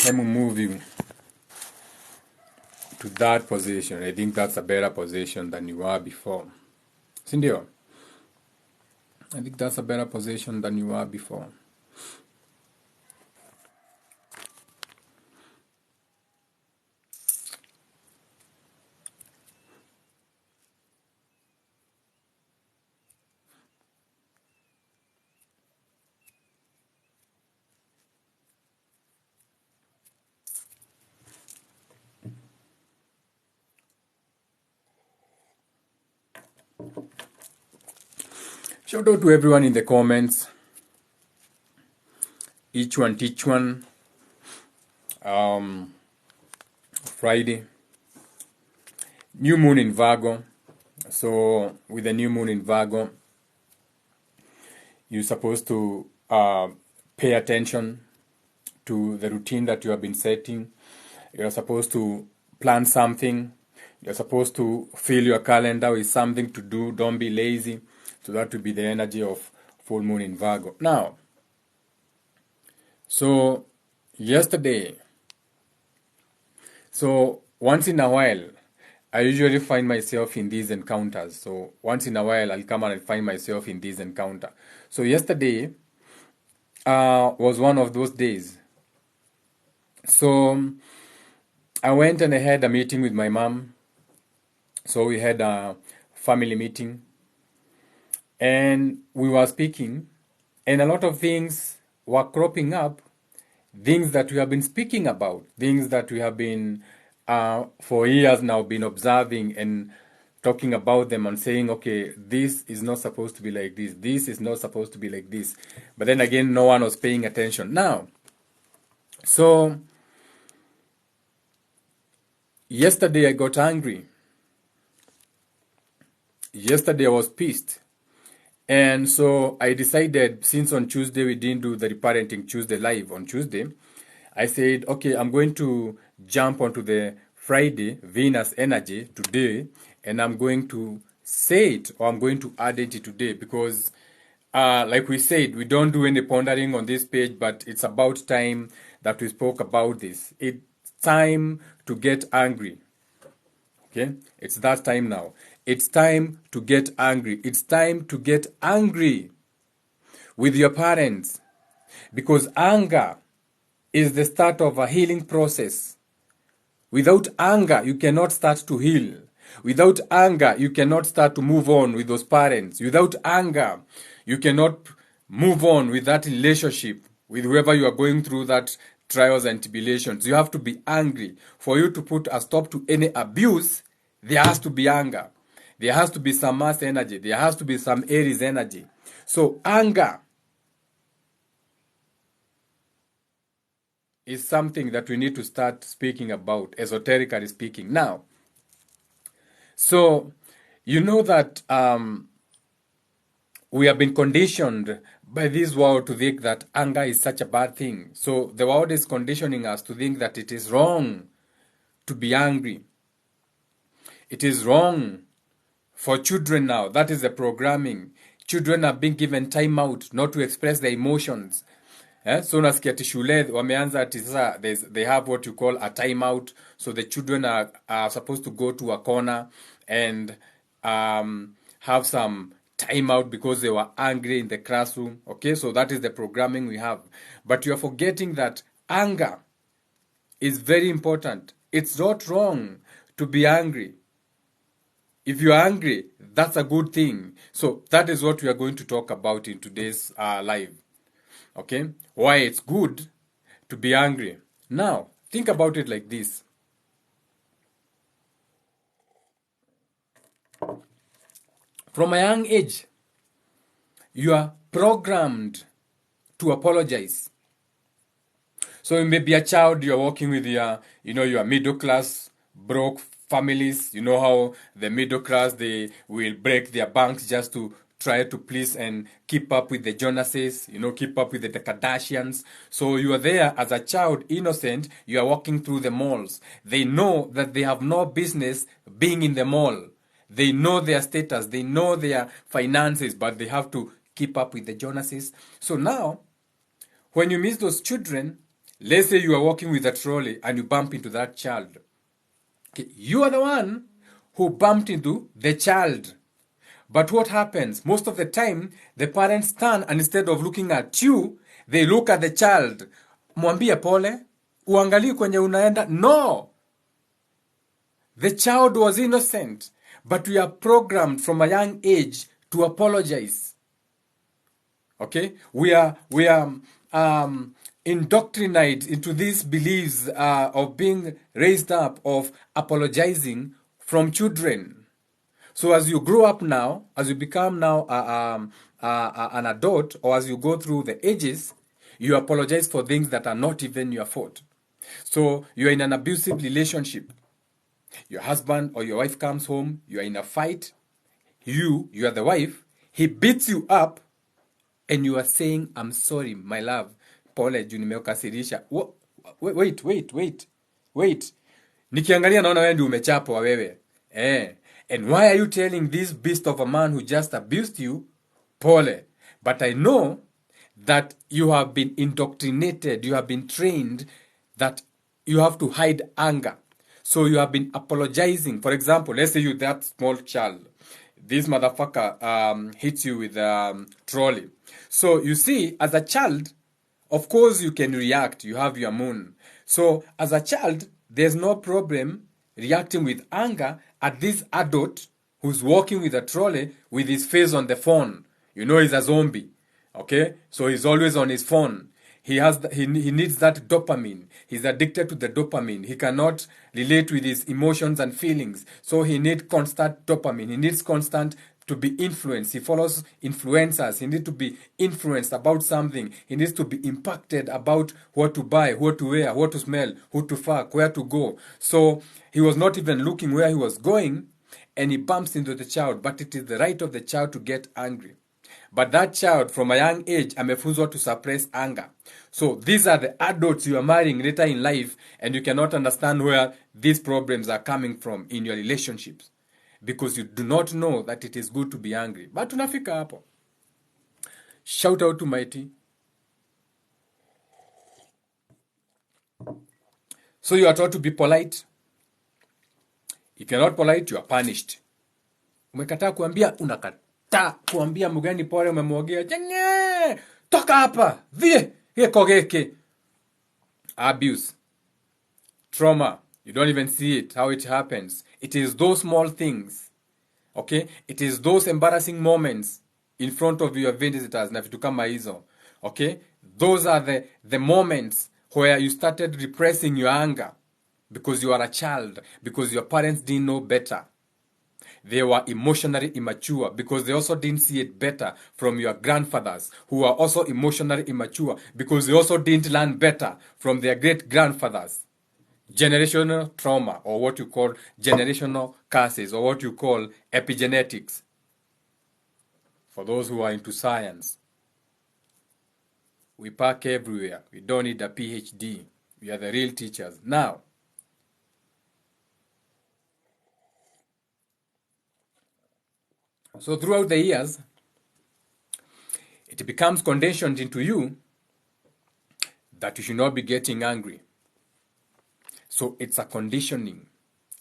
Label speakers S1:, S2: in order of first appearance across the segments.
S1: Let me move you to that position. I think that's a better position than you were before. Sindio? I think that's a better position than you were before. Shout out to everyone in the comments. Each one, teach one. Friday. New moon in Virgo. So with the new moon in Virgo, you're supposed to pay attention to the routine that you have been setting. You're supposed to plan something. You're supposed to fill your calendar with something to do. Don't be lazy. So that will be the energy of full moon in Virgo. Now, so yesterday, so once in a while, I usually find myself in these encounters. So once in a while, I'll come and I'll find myself in this encounter. So yesterday was one of those days. So I went and I had a meeting with my mom. So we had a family meeting. And we were speaking. And a lot of things were cropping up. Things that we have been speaking about. Things that we have been for years now been observing and talking about them and saying, okay, this is not supposed to be like this. This is not supposed to be like this. But then again, no one was paying attention. Now, so yesterday I got angry. Yesterday I was pissed. And so I decided, since on Tuesday we didn't do the Reparenting Tuesday live on Tuesday, I said, okay, I'm going to jump onto the Friday Venus energy today, and I'm going to say it, or I'm going to add it today, because like we said, we don't do any pondering on this page, but it's about time that we spoke about this. It's time to get angry. Okay? It's that time now. It's time to get angry. It's time to get angry with your parents, because anger is the start of a healing process. Without anger, you cannot start to heal. Without anger, you cannot start to move on with those parents. Without anger, you cannot move on with that relationship, with whoever you are going through that trials and tribulations. You have to be angry. For you to put a stop to any abuse, there has to be anger. There has to be some Mars energy. There has to be some Aries energy. So anger is something that we need to start speaking about, esoterically speaking. Now, so you know that we have been conditioned by this world to think that anger is such a bad thing. So the world is conditioning us to think that it is wrong to be angry. It is wrong for children now. That is the programming. Children are being given time out not to express their emotions. So nasikia ati shule wameanza ati sasa they have what you call a timeout. So the children are supposed to go to a corner and have some timeout because they were angry in the classroom. Okay, so that is the programming we have. But you are forgetting that anger is very important. It's not wrong to be angry. If you're angry, that's a good thing. So that is what we are going to talk about in today's live. Okay? Why it's good to be angry. Now, think about it like this. From a young age, you are programmed to apologize. So you may be a child, you're working with your middle class, broke families. You know how the middle class, they will break their banks just to try to please and keep up with the Jonases, keep up with the Kardashians. So you are there as a child, innocent, you are walking through the malls. They know that they have no business being in the mall. They know their status, they know their finances, but they have to keep up with the Jonases. So now, when you miss those children, Let's say you are walking with a trolley and you bump into that child. Okay, you are the one who bumped into the child. But what happens? Most of the time, the parents turn and instead of looking at you, they look at the child. Mwambie pole, uangalie kwenye unaenda. No! The child was innocent, but we are programmed from a young age to apologize. Okay? We are indoctrinated into these beliefs of being raised up, of apologizing from children. So as you grow up now, as you become now an adult, or as you go through the ages, you apologize for things that are not even your fault. So you're in an abusive relationship. Your husband or your wife comes home, you are in a fight, you are the wife, he beats you up, and you are saying, I'm sorry, my love, pole juu nimeukasirisha. Wait. Nikiangalia naona wewe ndio umechapwa wewe. And why are you telling this beast of a man who just abused you, pole? But I know that you have been indoctrinated, you have been trained that you have to hide anger. So you have been apologizing. For example, let's say you that small child. This motherfucker hits you with a trolley. So you see, as a child, of course you can react. You have your moon. So as a child, there's no problem reacting with anger at this adult who's walking with a trolley with his face on the phone. You know he's a zombie. Okay? So he's always on his phone. He needs that dopamine. He's addicted to the dopamine. He cannot relate with his emotions and feelings. So he needs constant dopamine. He needs constant to be influenced. He follows influencers. He needs to be influenced about something. He needs to be impacted about what to buy, what to wear, what to smell, who to fuck, where to go. So he was not even looking where he was going, and he bumps into the child. But it is the right of the child to get angry. But that child from a young age amefunzwa to suppress anger. So these are the adults you are marrying later in life, and you cannot understand where these problems are coming from in your relationships because you do not know that it is good to be angry. But tunafika hapo. Shout out to Mighty. So you are taught to be polite. If you're not polite, you are punished. Umekataa kuambia, unakataa kuambia mgeni pole umemwogea. Jenge! Toka hapa! Vie! Heko geke! Abuse. Trauma. You don't even see it, how it happens. It is those small things. Okay? It is those embarrassing moments in front of your visitors na vitu kama hizo. Okay? Those are the moments where you started repressing your anger because you are a child, because your parents didn't know better. They were emotionally immature because they also didn't see it better from your grandfathers who are also emotionally immature because they also didn't learn better from their great-grandfathers. Generational trauma, or what you call generational curses, or what you call epigenetics. For those who are into science. We park everywhere. We don't need a PhD. We are the real teachers. Now, so throughout the years, it becomes conditioned into you that you should not be getting angry. So it's a conditioning.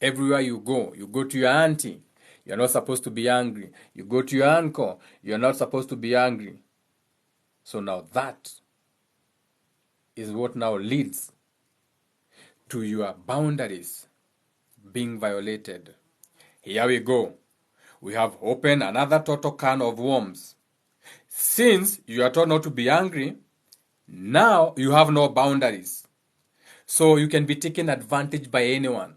S1: Everywhere you go to your auntie, you're not supposed to be angry. You go to your uncle, you're not supposed to be angry. So now that is what now leads to your boundaries being violated. Here we go. We have opened another total can of worms. Since you are taught not to be angry, now you have no boundaries. So you can be taken advantage by anyone,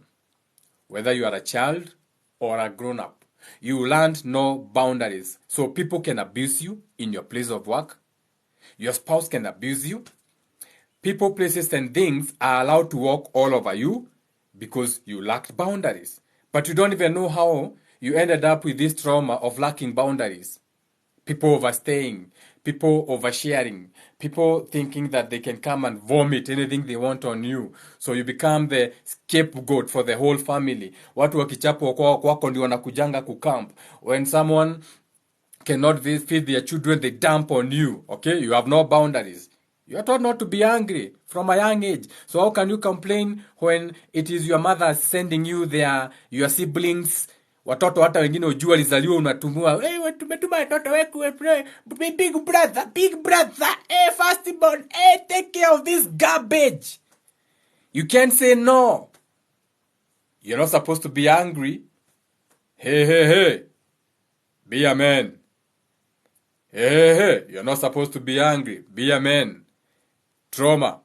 S1: whether you are a child or a grown-up. You learned no boundaries. So people can abuse you in your place of work. Your spouse can abuse you. People, places, and things are allowed to walk all over you because you lacked boundaries. But you don't even know how you ended up with this trauma of lacking boundaries. People overstaying, people oversharing, people thinking that they can come and vomit anything they want on you. So you become the scapegoat for the whole family. Watu wakichapo kwako ndio wanakujanga kukamp. When someone cannot feed their children, they dump on you. Okay? You have no boundaries. You are taught not to be angry from a young age. So how can you complain when it is your mother sending you your siblings? Watoto hata wengine ujua alizaliwa unatumua, hey, tumetuma watoto weku, big brother, hey, firstborn, hey, take care of this garbage. You can't say no. You're not supposed to be angry. Hey, be a man. Hey, you're not supposed to be angry. Be a man. Trauma.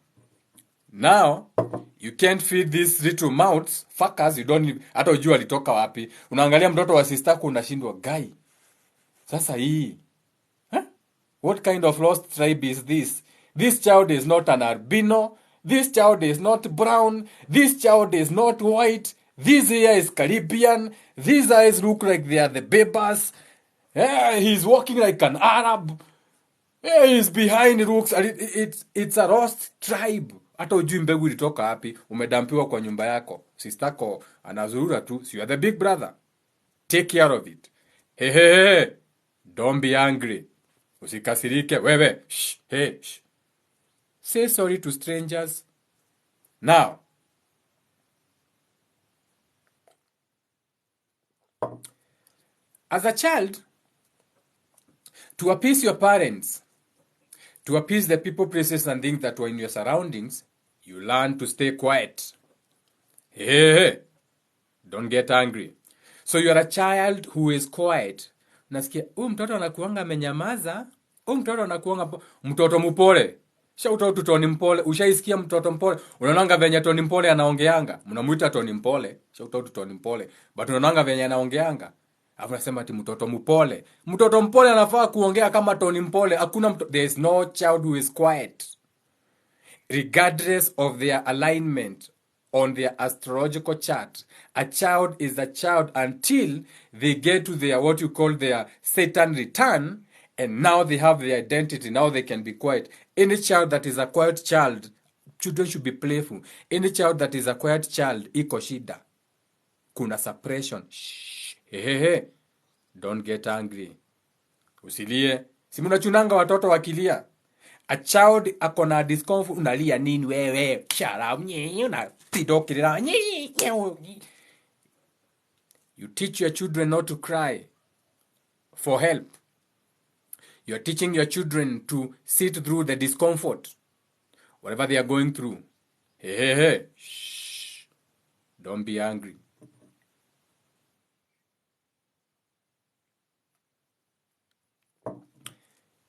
S1: Now, you can't feed these little mouths, fuckers, you don't, hata ujua alitoka wapi. Unaangalia mtoto wa sister unashindwa, guy. Sasa hii. Huh? What kind of lost tribe is this? This child is not an albino. This child is not brown. This child is not white. This hair is Caribbean. These eyes look like they are the Bebas. He's walking like an Arab. He's behind looks. It's a lost tribe. Hata ujui mbegu ilitoka wapi, umedampiwa kwa nyumba yako. Sistako anazurura tu, so you are the big brother. Take care of it. Hey. Don't be angry. Usikasirike, wewe. Shh. Hey. Shh. Say sorry to strangers. Now, as a child, to appease your parents, to appease the people, places, and things that were in your surroundings, you learn to stay quiet. Hey, don't get angry. So you're a child who is quiet. Nasikia, mtoto anakuanga amenyamaza, mtoto anakuanga mtoto mpole. Shauta tu Toni mpole. Ushaisikia mtoto mpole? Unaonanga venye Toni mpole anaongeanga. Mnamuita Toni mpole. Shauta tu Toni mpole. But unaonanga venye anaongeanga. Alafu nasema ati mtoto mpole. Mtoto mpole anafaa kuongea kama Toni mpole. There is no child who is quiet. Regardless of their alignment on their astrological chart, a child is a child until they get to their what you call their Saturn return, and now they have their identity. Now they can be quiet. Any child that is a quiet child, children should be playful. Any child that is a quiet child, iko shida. Kuna suppression. Shh. Hey. Don't get angry. Usilie. Si mnachunanga watoto wakilia. A child akona discomfort, unalia nini wewe? Shut up. You teach your children not to cry for help. You're teaching your children to sit through the discomfort, whatever they are going through. Hey. Shh. Don't be angry.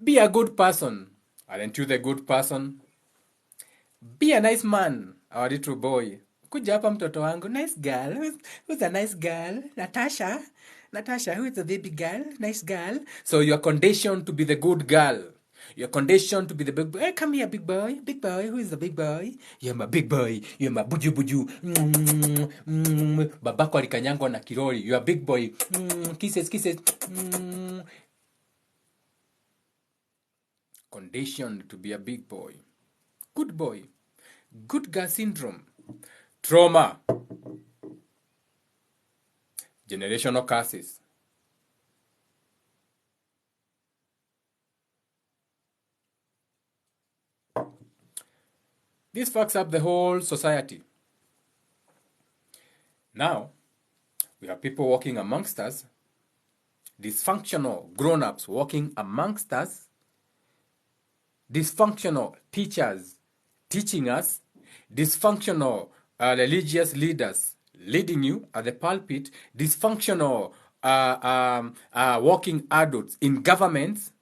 S1: Be a good person. Aren't you the good person? Be a nice man, our little boy. Kuja hapa mtoto wangu. Nice girl. Who's a nice girl? Natasha, who is the baby girl? Nice girl. So you're conditioned to be the good girl. You're conditioned to be the big boy. Hey, come here, big boy. Big boy. Who is the big boy? You're my big boy. You're my buju. Babako alikanyangwa na kirori. You're a big boy. Kisses. Conditioned to be a big boy. Good boy. Good girl syndrome. Trauma. Generational curses. This fucks up the whole society. Now, we have people walking amongst us, dysfunctional grown-ups walking amongst us, dysfunctional teachers teaching us, dysfunctional religious leaders leading you at the pulpit, dysfunctional working adults in governments.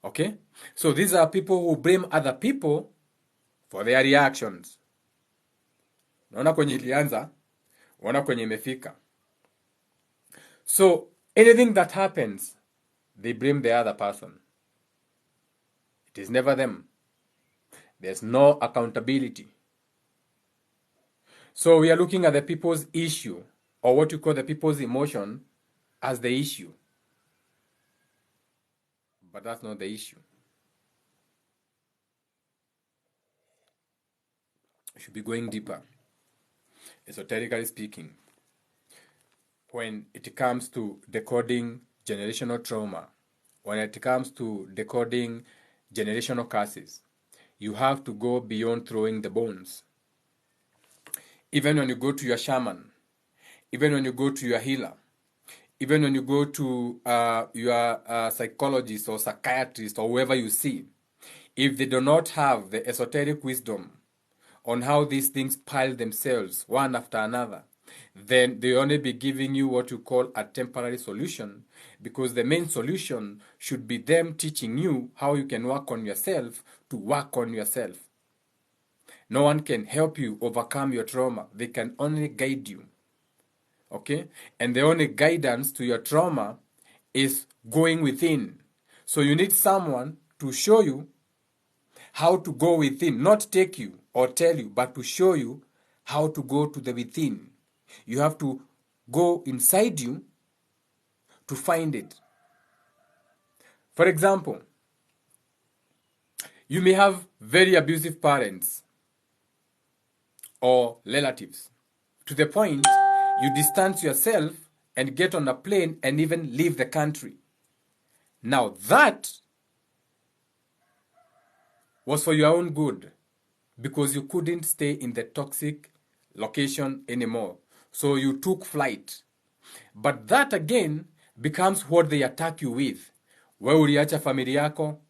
S1: Okay? So these are people who blame other people for their reactions. Naona kwenye ilianza, naona kwenye imefika. So anything that happens, they blame the other person. It is never them. There's no accountability. So we are looking at the people's issue, or what you call the people's emotion, as the issue. But that's not the issue. We should be going deeper, esoterically speaking. When it comes to decoding generational trauma, when it comes to decoding generational curses, you have to go beyond throwing the bones. Even when you go to your shaman, even when you go to your healer, even when you go to your psychologist or psychiatrist or whoever you see, if they do not have the esoteric wisdom on how these things pile themselves one after another, then they only be giving you what you call a temporary solution, because the main solution should be them teaching you how you can work on yourself to work on yourself. No one can help you overcome your trauma. They can only guide you. Okay? And the only guidance to your trauma is going within. So you need someone to show you how to go within, not take you or tell you, but to show you how to go to the within. You have to go inside you to find it. For example, you may have very abusive parents or relatives, to the point you distance yourself and get on a plane and even leave the country. Now that was for your own good, because you couldn't stay in the toxic location anymore. So you took flight. But that again becomes what they attack you with. Wewe uliacha familia yako,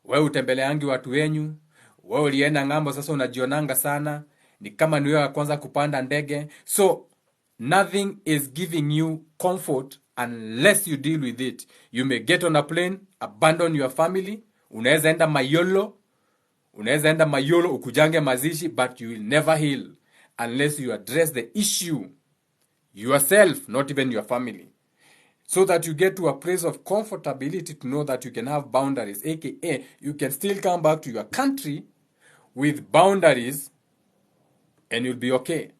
S1: wewe utembeleangi watu wenyu, wewe ulienda ng'ambo, sasa unajionanga sana, ni kama ni wewe wa kwanza kupanda ndege. So nothing is giving you comfort unless you deal with it. You may get on a plane, abandon your family, unaweza enda Mayolo ukujange mazishi, but you will never heal unless you address the issue yourself, not even your family. So that you get to a place of comfortability to know that you can have boundaries, aka you can still come back to your country with boundaries and you'll be okay.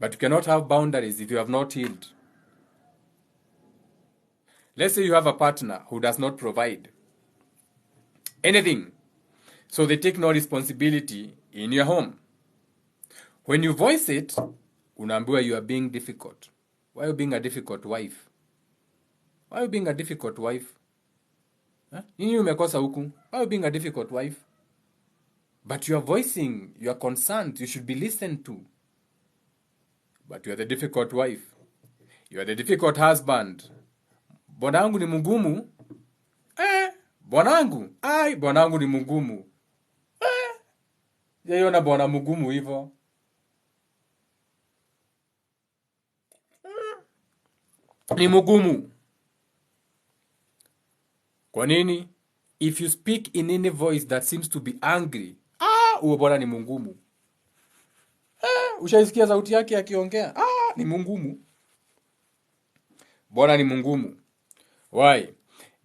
S1: But you cannot have boundaries if you have not healed. Let's say you have a partner who does not provide anything, so they take no responsibility in your home. When you voice it, unaambiwa you are being difficult. Why are you being a difficult wife? Why are you being a difficult wife? Nini umekosa huku? Why are you being a difficult wife? But you are voicing your concerns. You should be listened to. But you are the difficult wife. You are the difficult husband. Bwanangu ni mgumu. Bwanangu ni mgumu. Yeyona bwana mgumu hivyo. Ni mgumu. Kwa nini? If you speak in any voice that seems to be angry, uwe bwana ni mgumu. Ushaisikia sauti yake akiongea? Ni mgumu. Bwana ni mgumu. Why?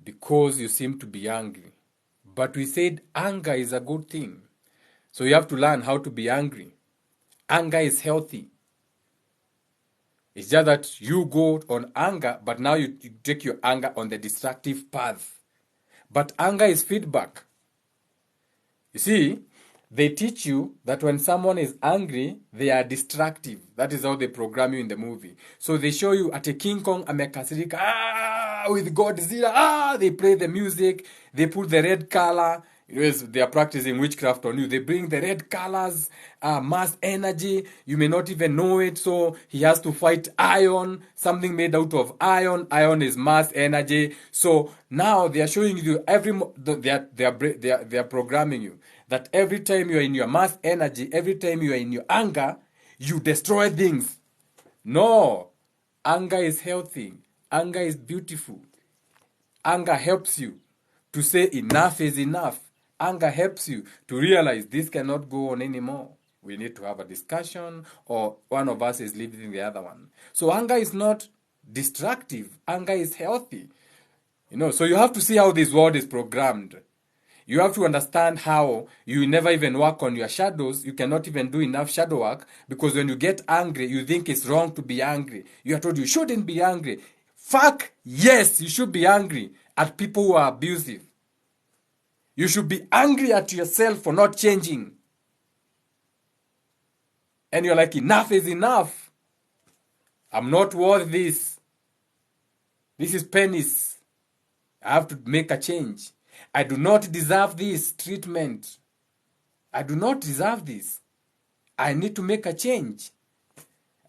S1: Because you seem to be angry. But we said anger is a good thing. So you have to learn how to be angry. Anger is healthy. It's just that you go on anger, but now you take your anger on the destructive path. But anger is feedback. You see, they teach you that when someone is angry, they are destructive. That is how they program you in the movie. So they show you at a King Kong amekasirika, with Godzilla, they play the music, they put the red color. Yes, they are practicing witchcraft on you. They bring the red colors, mass energy. You may not even know it. So he has to fight iron, something made out of iron. Iron is mass energy. So now they are showing you they are programming you that every time you are in your mass energy, every time you are in your anger, you destroy things. No, anger is healthy. Anger is beautiful. Anger helps you to say enough is enough. Anger helps you to realize this cannot go on anymore. We need to have a discussion, or one of us is leaving the other one. So anger is not destructive. Anger is healthy. So you have to see how this world is programmed. You have to understand how you never even work on your shadows. You cannot even do enough shadow work, because when you get angry, you think it's wrong to be angry. You are told you shouldn't be angry. Fuck yes, you should be angry at people who are abusive. You should be angry at yourself for not changing. And you're like, enough is enough. I'm not worth this. This is penis. I have to make a change. I do not deserve this treatment. I do not deserve this. I need to make a change.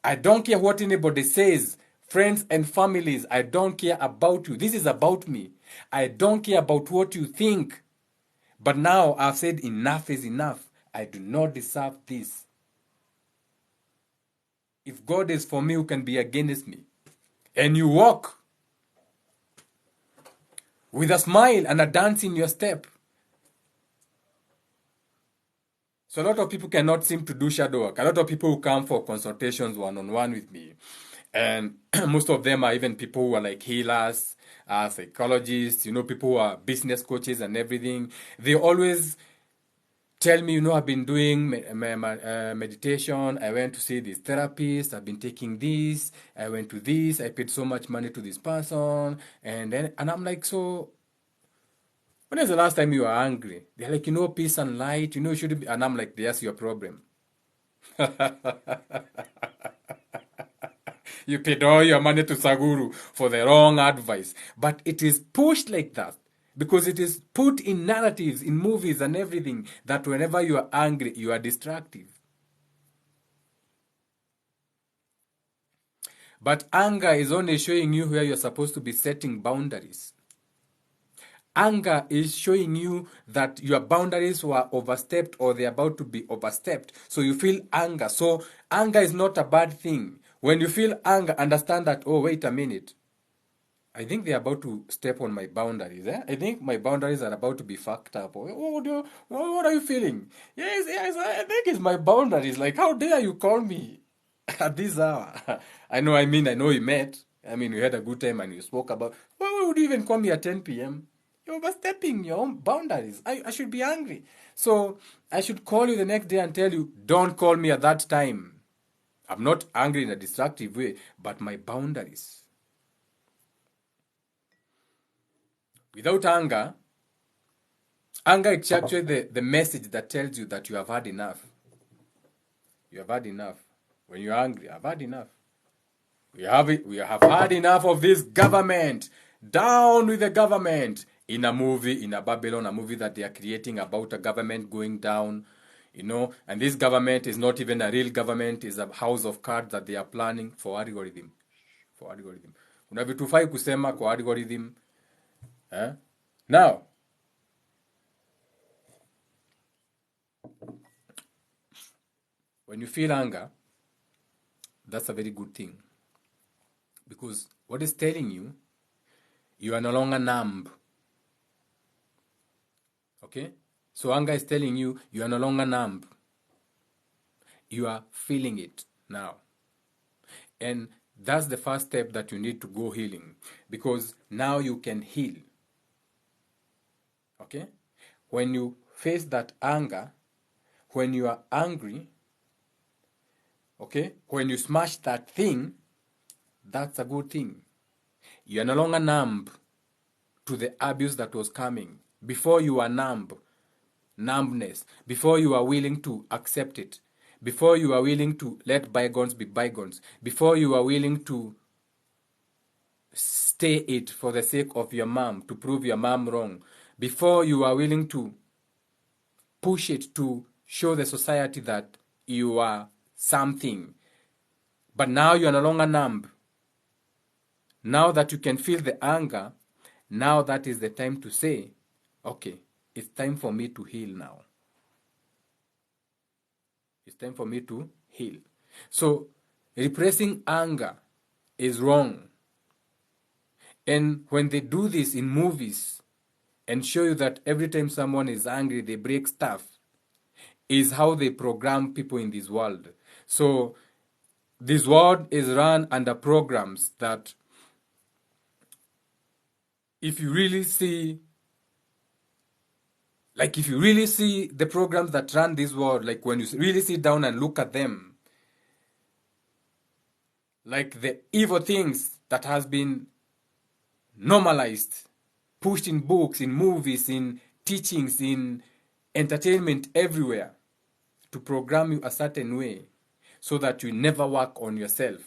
S1: I don't care what anybody says. Friends and families, I don't care about you. This is about me. I don't care about what you think. But now I've said enough is enough. I do not deserve this. If God is for me, who can be against me? And you walk with a smile and a dance in your step. So a lot of people cannot seem to do shadow work. A lot of people who come for consultations one-on-one with me, and most of them are even people who are like healers, psychologists, people who are business coaches and everything. They always tell me, I've been doing meditation. I went to see this therapist. I've been taking this. I went to this. I paid so much money to this person. And I'm like, so when is the last time you were angry? They're like, peace and light, you should be. And I'm like, that's your problem. You paid all your money to Saguru for the wrong advice. But it is pushed like that because it is put in narratives, in movies and everything, that whenever you are angry, you are destructive. But anger is only showing you where you're supposed to be setting boundaries. Anger is showing you that your boundaries were overstepped or they're about to be overstepped. So you feel anger. So anger is not a bad thing. When you feel anger, understand that, oh, wait a minute. I think they're about to step on my boundaries. I think my boundaries are about to be fucked up. What are you feeling? Yes, I think it's my boundaries. Like, how dare you call me at this hour? I know we met. We had a good time and you spoke about, why would you even call me at 10 p.m.? You're overstepping your own boundaries. I should be angry. So I should call you the next day and tell you, don't call me at that time. I'm not angry in a destructive way, but my boundaries. Without anger is actually the message that tells you that you have had enough. You have had enough. When you're angry, I've had enough. We have had enough of this government. Down with the government. In a movie, in a Babylon, a movie that they are creating about a government going down, and this government is not even a real government, is a house of cards that they are planning for algorithm. Kuna vitu fai kusema kwa algorithm. Now, when you feel anger, that's a very good thing. Because what it's telling you, you are no longer numb. Okay? So anger is telling you, you are no longer numb. You are feeling it now. And that's the first step that you need to go healing. Because now you can heal. Okay? When you face that anger, when you are angry, okay, when you smash that thing, that's a good thing. You are no longer numb to the abuse that was coming. Before you were numbness. Before you are willing to accept it. Before you are willing to let bygones be bygones. Before you are willing to stay it for the sake of your mom, to prove your mom wrong. Before you are willing to push it to show the society that you are something. But now you are no longer numb. Now that you can feel the anger, now that is the time to say, okay, it's time for me to heal now. It's time for me to heal. So, repressing anger is wrong. And when they do this in movies and show you that every time someone is angry, they break stuff, is how they program people in this world. So, this world is run under programs that if you really see the programs that run this world, like when you really sit down and look at them, like the evil things that has been normalized, pushed in books, in movies, in teachings, in entertainment, everywhere, to program you a certain way so that you never work on yourself,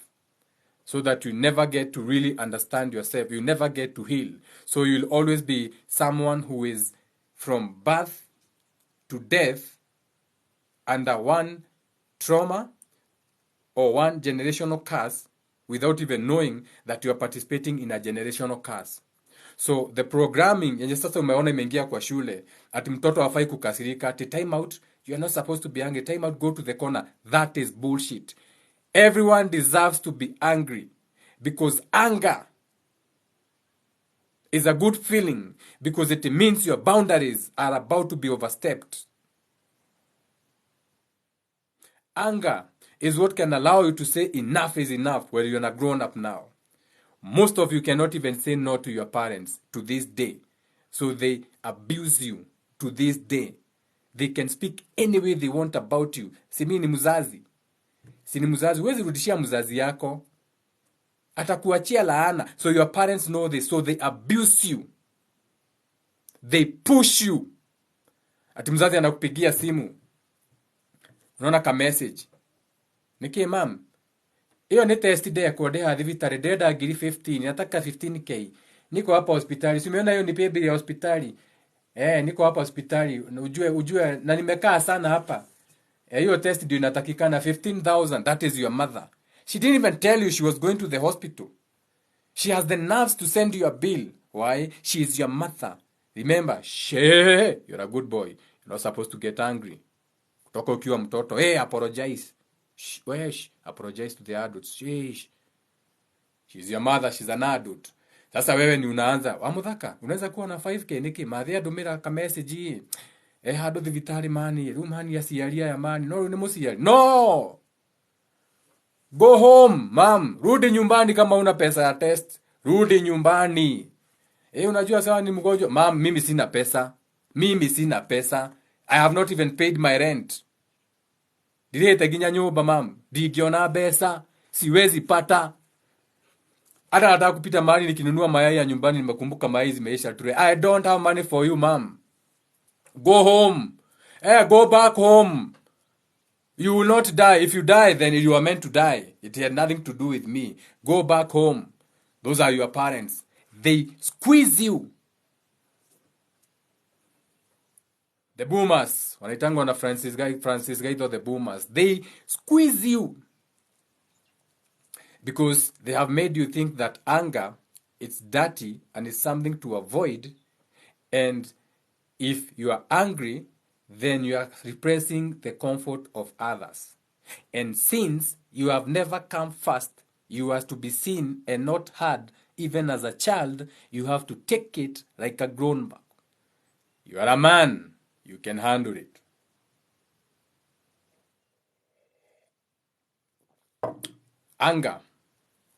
S1: so that you never get to really understand yourself, you never get to heal. So you'll always be someone who is from birth to death under one trauma or one generational curse without even knowing that you are participating in a generational curse. So the programming yenye sasa umeona imeingia kwa shule, ati mtoto hafai kukasirika, ati time out, you are not supposed to be angry, time out, go to the corner. That is bullshit. Everyone deserves to be angry because anger is a good feeling because it means your boundaries are about to be overstepped. Anger is what can allow you to say enough is enough when you're a grown up now. Most of you cannot even say no to your parents to this day. So they abuse you to this day. They can speak any way they want about you. Si mimi ni mzazi. Si ni mzazi. Huwezi rudishia mzazi yako. Atakuachia laana. So your parents know this. So they abuse you. They push you. Ati mzazi anakupigia simu. Unaona ka message. Niki mam. Hiyo ni test day ya kuodea thibitari deda ngiri 15. Nataka 15k. Niko hapa hospitali. Si umeona hiyo ni pay bill ya hospitali. Niko hapa hospitali. Ujue na nimekaa sana hapa. Hiyo test ndio inatakikana 15,000. That is your mother. She didn't even tell you she was going to the hospital. She has the nerves to send you a bill. Why? She is your mother. Remember, you're a good boy. You're not supposed to get angry. Kutoka ukiwa mtoto. Apologize. Apologize to the adults. She's your mother. She's an adult. Sasa wewe ni unaanza. Wamuthaka. Unaweza kuwa na 5k niki. Mathia dumira ka message. Hado thibitari mani. Rumani ya siaria ya mani. No, ni musiari. No! Go home, mom. Rudi nyumbani kama una pesa ya test. Rudi nyumbani. Unajua sawa ni mgonjwa. Mom, mimi sina pesa. I have not even paid my rent. Direte ginya nyumba, mom. Digiona pesa. Siwezi pata. Hata nataka kupita mahali nikinunua mayai ya nyumbani nimekumbuka mayai zimeisha tule. I don't have money for you, mom. Go home. Go back home. You will not die. If you die, then you are meant to die. It had nothing to do with me. Go back home. Those are your parents. They squeeze you. The boomers. Wanaitangwa na Francis Gaito, the boomers. They squeeze you. Because they have made you think that anger, it's dirty and it's something to avoid. And if you are angry, then you are repressing the comfort of others. And since you have never come first, you are to be seen and not heard. Even as a child, you have to take it like a grown man. You are a man. You can handle it. Anger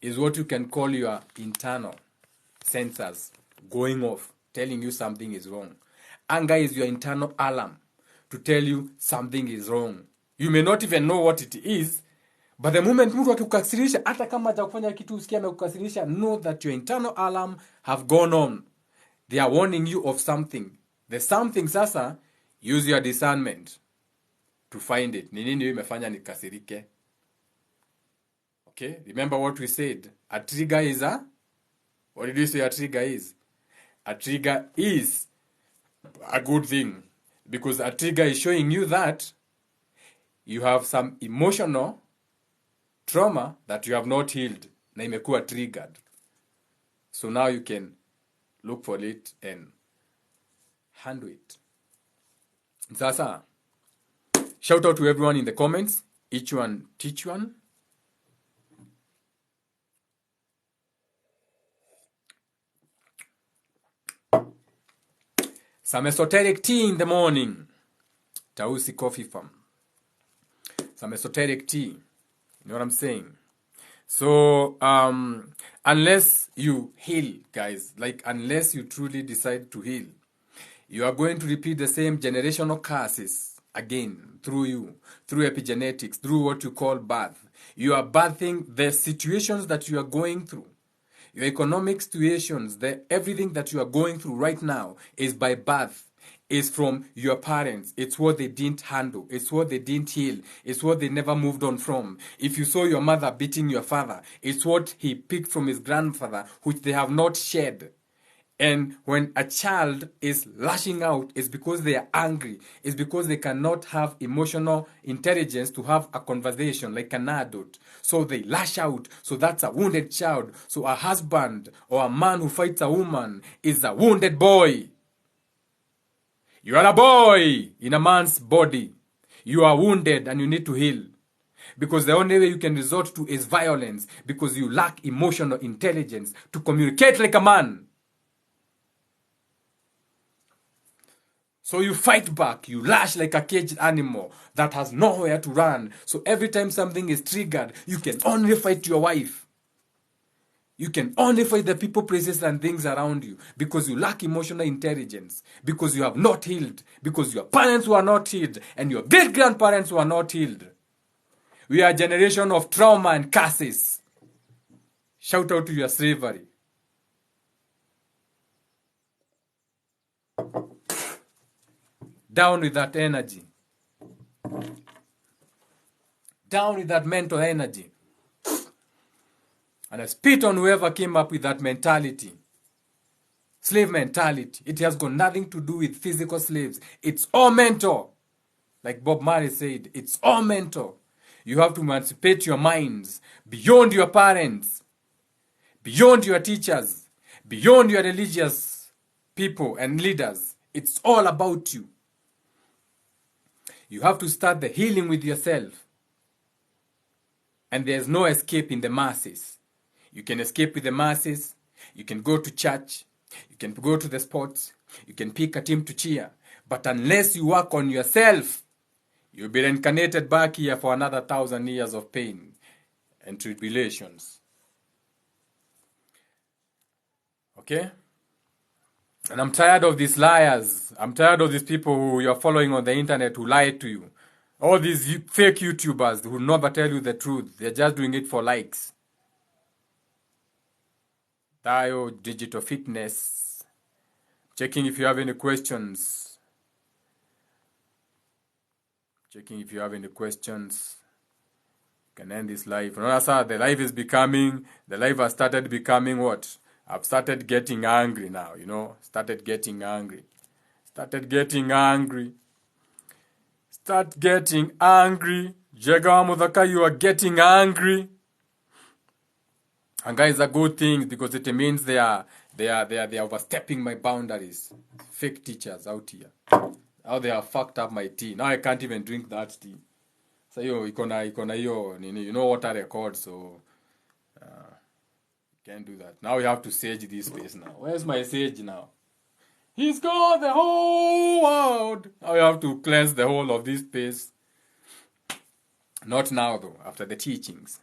S1: is what you can call your internal sensors going off, telling you something is wrong. Anger is your internal alarm to tell you something is wrong. You may not even know what it is, but the moment mtu akikukasirisha, hata kama hajakufanya kitu usikia amekukasirisha, know that your internal alarm have gone on. They are warning you of something. The something sasa, use your discernment to find it. Ni nini imefanya nikasirike? Okay, remember what we said. A trigger is a... What did you say a trigger is? A trigger is a good thing. Because a trigger is showing you that you have some emotional trauma that you have not healed. Na imekuwa triggered. So now you can look for it and handle it. Sasa, shout out to everyone in the comments. Each one, teach one. Some esoteric tea in the morning. Tausi Coffee Farm. Some esoteric tea. You know what I'm saying? So, unless you heal, guys, like unless you truly decide to heal, you are going to repeat the same generational curses again through you, through epigenetics, through what you call birth. You are birthing the situations that you are going through. Your economic situations, everything that you are going through right now is by birth, is from your parents. It's what they didn't handle. It's what they didn't heal. It's what they never moved on from. If you saw your mother beating your father, it's what he picked from his grandfather, which they have not shed. And when a child is lashing out, it's because they are angry. It's because they cannot have emotional intelligence to have a conversation like an adult. So they lash out. So that's a wounded child. So a husband or a man who fights a woman is a wounded boy. You are a boy in a man's body. You are wounded and you need to heal. Because the only way you can resort to is violence. Because you lack emotional intelligence to communicate like a man. So you fight back, you lash like a caged animal that has nowhere to run. So every time something is triggered, you can only fight your wife. You can only fight the people, places, and things around you because you lack emotional intelligence, because you have not healed, because your parents were not healed, and your great-grandparents were not healed. We are a generation of trauma and curses. Shout out to your slavery. Down with that energy. Down with that mental energy. And I spit on whoever came up with that mentality. Slave mentality. It has got nothing to do with physical slaves. It's all mental. Like Bob Marley said, it's all mental. You have to emancipate your minds beyond your parents, beyond your teachers, beyond your religious people and leaders. It's all about you. You have to start the healing with yourself. And there's no escape in the masses. You can escape with the masses. You can go to church. You can go to the sports. You can pick a team to cheer. But unless you work on yourself, you'll be reincarnated back here for another 1,000 years of pain and tribulations. Okay? And I'm tired of these liars. I'm tired of these people who you're following on the internet who lie to you. All these fake YouTubers who never tell you the truth. They're just doing it for likes. Dio Digital Fitness. Checking if you have any questions. Checking if you have any questions. You can end this live. Notice how the live has started becoming what? I've started getting angry now, Started getting angry. Start getting angry. Jega Mudaka, you are getting angry. And guys are good things because it means they are overstepping my boundaries. Fake teachers out here. How they have fucked up my tea. Now I can't even drink that tea. So you know what I record, so can't do that. Now we have to sage this space now. Where's my sage now? He's got the whole world. Now we have to cleanse the whole of this space. Not now though, after the teachings.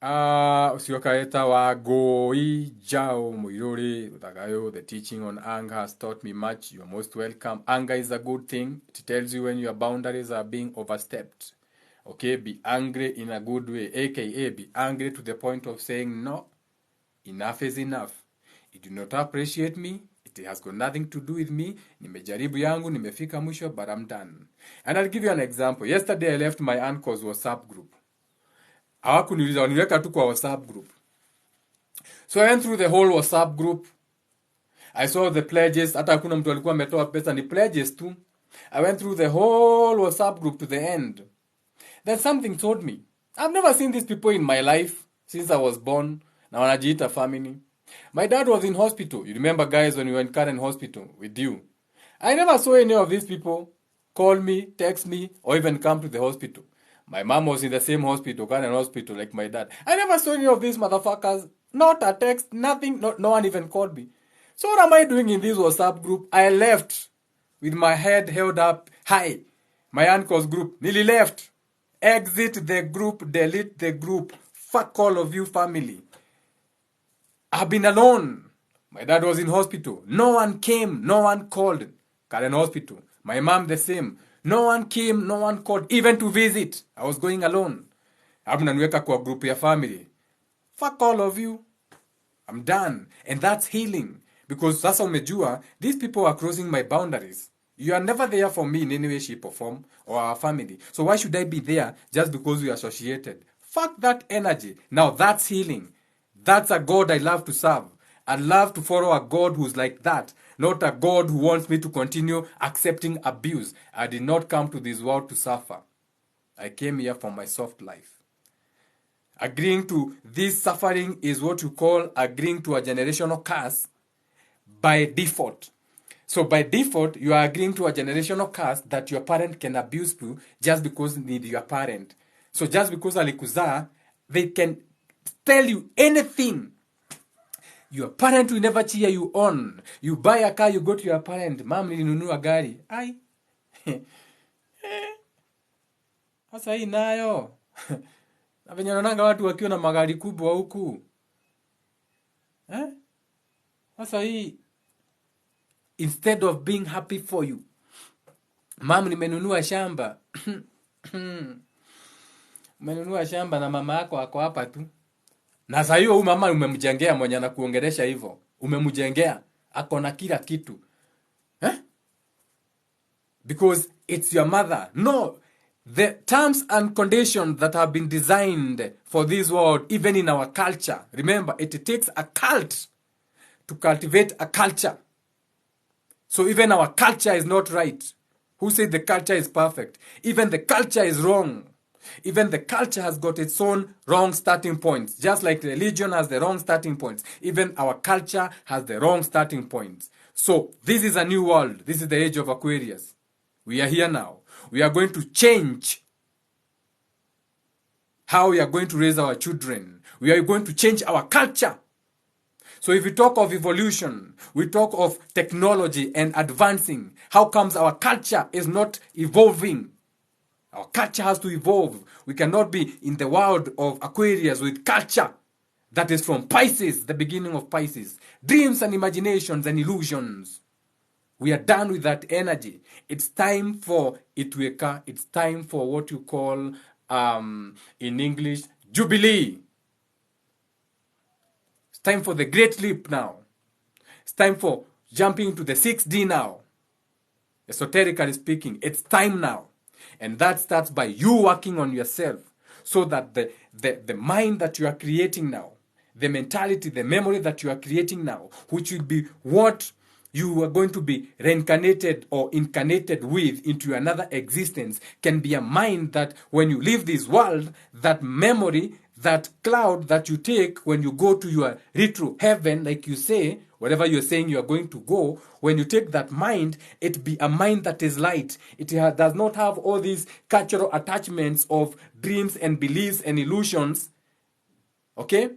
S1: Usiokaeta wa goi jao moirori utagayo. The teaching on anger has taught me much. You are most welcome. Anger is a good thing. It tells you when your boundaries are being overstepped. Okay, be angry in a good way, aka be angry to the point of saying no, enough is enough. You do not appreciate me, it has got nothing to do with me, nimejaribu yangu, nimefika mwisho, but I'm done. And I'll give you an example. Yesterday I left my uncle's WhatsApp group. Hawakuniuliza, waniweka tu kwa WhatsApp group. So I went through the whole WhatsApp group. I saw the pledges, hata hakuna mtu alikuwa ametoa pesa, ni pledges tu. I went through the whole WhatsApp group to the end. Then something told me, I've never seen these people in my life since I was born. Na wanajiita family. My dad was in hospital. You remember, guys, when we were in Karen Hospital with you? I never saw any of these people call me, text me, or even come to the hospital. My mom was in the same hospital, Karen Hospital, like my dad. I never saw any of these motherfuckers. Not a text, nothing. No one even called me. So what am I doing in this WhatsApp group? I left with my head held up high. My uncle's group. Nearly left. Exit the group, delete the group. Fuck all of you, family. I've been alone. My dad was in hospital. No one came. No one called. Karen Hospital. My mom the same. No one came. No one called. Even to visit. I was going alone. Abunaniweka kwa group ya family. Fuck all of you. I'm done. And that's healing. Because sasa umejua, these people are crossing my boundaries. You are never there for me in any way, shape, or form, or our family. So why should I be there just because we are associated? Fuck that energy. Now that's healing. That's a God I love to serve. I'd love to follow a God who's like that, not a God who wants me to continue accepting abuse. I did not come to this world to suffer. I came here for my soft life. Agreeing to this suffering is what you call agreeing to a generational curse by default. So by default, you are agreeing to a generational curse that your parent can abuse you just because they need your parent. So just because alikuzaa, they can tell you anything. Your parent will never cheer you on. You buy a car, you go to your parent. Mom, nilinunua gari. Ai. Sasa hii nayo. Na venye naonanga watu wakiwa na magari kubwa huku. Sasa hii, instead of being happy for you, mom, nimenunua shamba. Umenunua shamba na mama yako ako hapa tu. Na sasa hiyo huyu mama umemjengea mwenye anakuongelesha hivyo. Umemjengea ako na kila kitu. Because it's your mother. No. The terms and conditions that have been designed for this world, even in our culture. Remember, it takes a cult to cultivate a culture. So even our culture is not right. Who said the culture is perfect? Even the culture is wrong. Even the culture has got its own wrong starting points. Just like religion has the wrong starting points. Even our culture has the wrong starting points. So this is a new world. This is the age of Aquarius. We are here now. We are going to change how we are going to raise our children. We are going to change our culture. So if we talk of evolution, we talk of technology and advancing. How comes our culture is not evolving? Our culture has to evolve. We cannot be in the world of Aquarius with culture that is from Pisces, the beginning of Pisces. Dreams and imaginations and illusions. We are done with that energy. It's time for Itweka. It's time for what you call, in English, Jubilee. It's time for the great leap now. It's time for jumping into the 6D now. Esoterically speaking, it's time now. And that starts by you working on yourself so that the mind that you are creating now, the mentality, the memory that you are creating now, which will be what you are going to be reincarnated or incarnated with into another existence, can be a mind that when you leave this world, that memory, that cloud that you take when you go to your retro heaven, like you say, wherever you're saying you are going to go, when you take that mind, it be a mind that is light. It does not have all these cultural attachments of dreams and beliefs and illusions. Okay?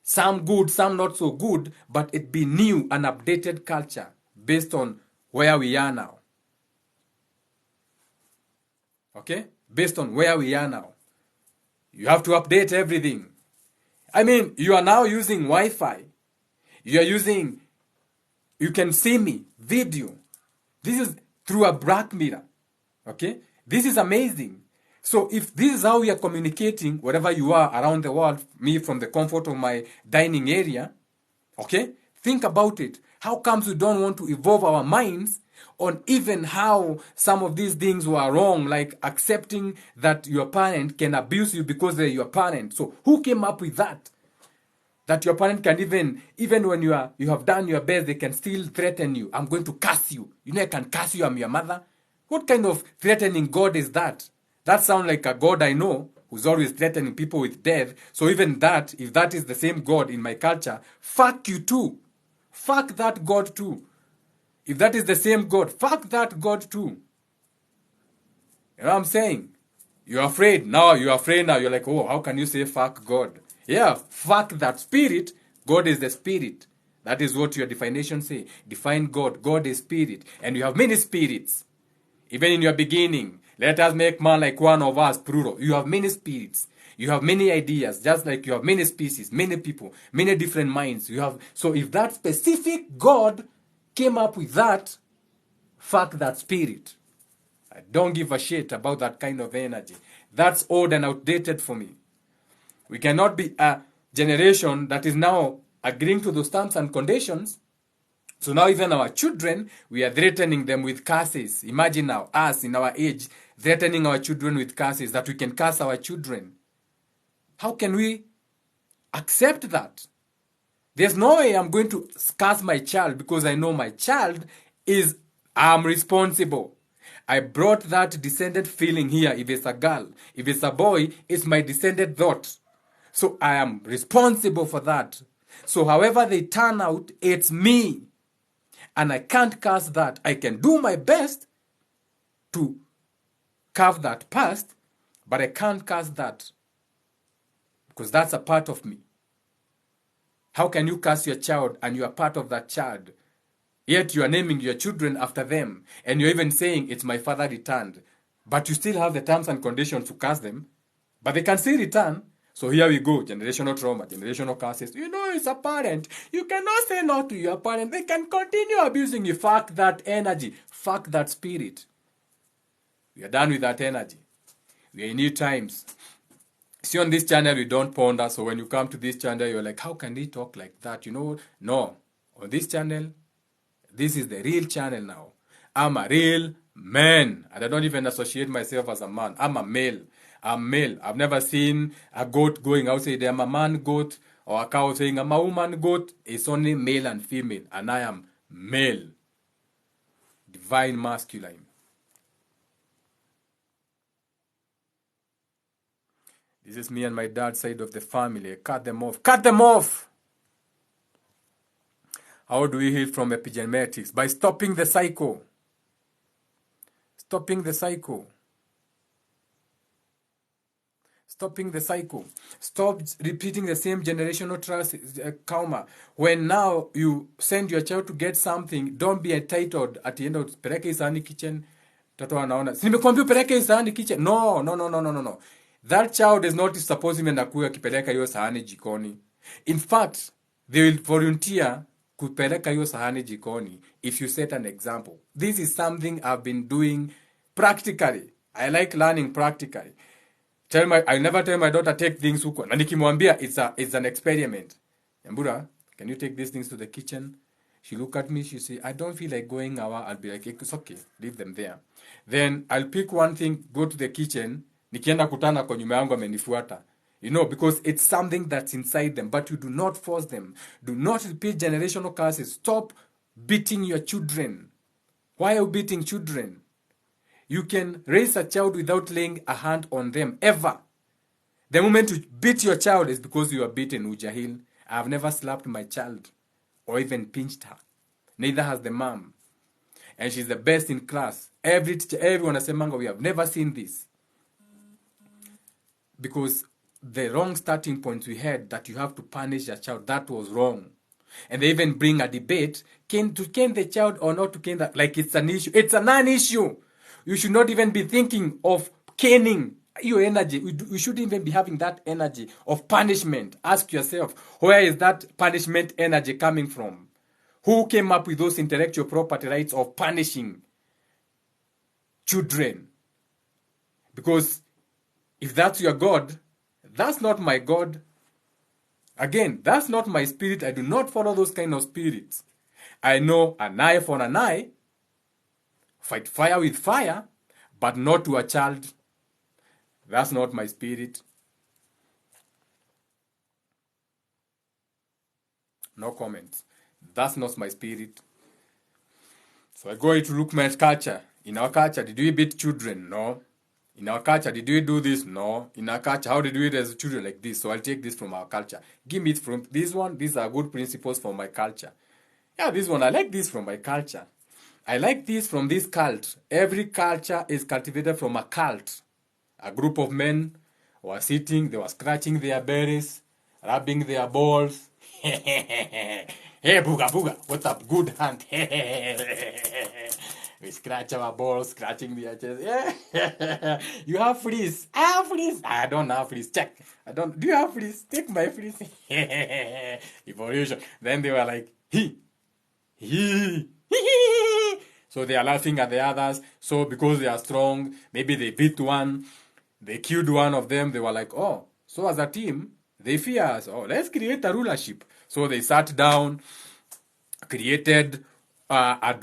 S1: Some good, some not so good, but it be new and updated culture based on where we are now. Okay? Based on where we are now. You have to update everything. I mean, you are now using Wi-Fi. You are using, you can see me, video. This is through a black mirror. Okay? This is amazing. So if this is how we are communicating, wherever you are around the world, me from the comfort of my dining area, okay? Think about it. How comes we don't want to evolve our minds on even how some of these things were wrong, like accepting that your parent can abuse you because they're your parent. So who came up with that? That your parent can even when you have done your best, they can still threaten you. I'm going to curse you. You know I can curse you, I'm your mother. What kind of threatening God is that? That sounds like a God I know who's always threatening people with death. So even that, if that is the same God in my culture, fuck you too. Fuck that God too. If that is the same God, fuck that God too. You know what I'm saying? You're afraid. Now you're afraid now. You're like, oh, how can you say fuck God? Yeah, fuck that spirit. God is the spirit. That is what your definition say. Define God. God is spirit. And you have many spirits. Even in your beginning, let us make man like one of us, plural. You have many spirits. You have many ideas, just like you have many species, many people, many different minds. You have. So if that specific God came up with that, fuck that spirit. I don't give a shit about that kind of energy. That's old and outdated for me. We cannot be a generation that is now agreeing to those terms and conditions. So now even our children, we are threatening them with curses. Imagine now, us in our age, threatening our children with curses, that we can curse our children. How can we accept that? There's no way I'm going to curse my child because I know my child I'm responsible. I brought that descended feeling here. If it's a girl, if it's a boy, it's my descended thought. So I am responsible for that. So however they turn out, it's me. And I can't curse that. I can do my best to carve that past, but I can't curse that because that's a part of me. How can you curse your child and you are part of that child? Yet you are naming your children after them, and you're even saying it's my father returned. But you still have the terms and conditions to curse them, but they can still return. So here we go, generational trauma, generational curses. You know, it's a parent. You cannot say no to your parent. They can continue abusing you. Fuck that energy. Fuck that spirit. We are done with that energy. We are in new times. See, on this channel, we don't ponder. So when you come to this channel, you're like, how can they talk like that? You know, no. On this channel, this is the real channel now. I'm a real man. And I don't even associate myself as a man. I'm a male. I'm male. I've never seen a goat going outside. I'm a man goat or a cow saying I'm a woman goat. It's only male and female. And I am male. Divine masculine. This is me and my dad's side of the family. Cut them off. Cut them off! How do we heal from epigenetics? By stopping the cycle. Stopping the cycle. Stopping the cycle. Stop repeating the same generational trauma. When now you send your child to get something, don't be entitled at the end of peleke isani kitchen. Toto anaona. Nimekwambia peleke isani kitchen. No. That child is not supposed even akuwe akipeleka hiyo sahani jikoni. In fact, they will volunteer kupeleka hiyo sahani jikoni if you set an example. This is something I've been doing practically. I like learning practically. I never tell my daughter take things huko. Na nikimwambia it's an experiment. Yambura, can you take these things to the kitchen? She look at me, she say, I don't feel like going out. I'll be like, it's okay, leave them there. Then I'll pick one thing, go to the kitchen. Nikienda kutana kwa nyuma yangu amenifuata. You know, because it's something that's inside them. But you do not force them. Do not repeat generational curses. Stop beating your children. Why are you beating children? You can raise a child without laying a hand on them, ever. The moment you beat your child is because you are beaten, Ujahil. I have never slapped my child or even pinched her. Neither has the mom. And she's the best in class. Everyone has said, Mango, we have never seen this. Because the wrong starting point we had that you have to punish your child, that was wrong. And they even bring a debate, to cane the child or not to cane that, like it's an issue. It's a non-issue. You should not even be thinking of caning your energy. We shouldn't even be having that energy of punishment. Ask yourself, where is that punishment energy coming from? Who came up with those intellectual property rights of punishing children? Because if that's your God, that's not my God. Again, that's not my spirit. I do not follow those kind of spirits. I know an eye for an eye, fight fire with fire, but not to a child. That's not my spirit. No comments. That's not my spirit. So I go to look my culture. In our culture, did we beat children? No. In our culture, did we do this? No. In our culture, how did we do it as children like this? So I'll take this from our culture. Give me it from this one. These are good principles for my culture. Yeah, this one, I like this from my culture. I like this from this cult. Every culture is cultivated from a cult. A group of men were sitting, they were scratching their berries, rubbing their balls. Hey, booga, what's up? Good hunt. We scratch our balls, scratching their chest. Yeah. You have fleas. I have fleas. I don't have fleas. Check. Do you have fleas? Take my fleas. Evolution. Then they were like, he. So they are laughing at the others. So because they are strong, maybe they beat one, they killed one of them. They were like, oh, so as a team, they fear us. Oh, let's create a rulership. So they sat down, created a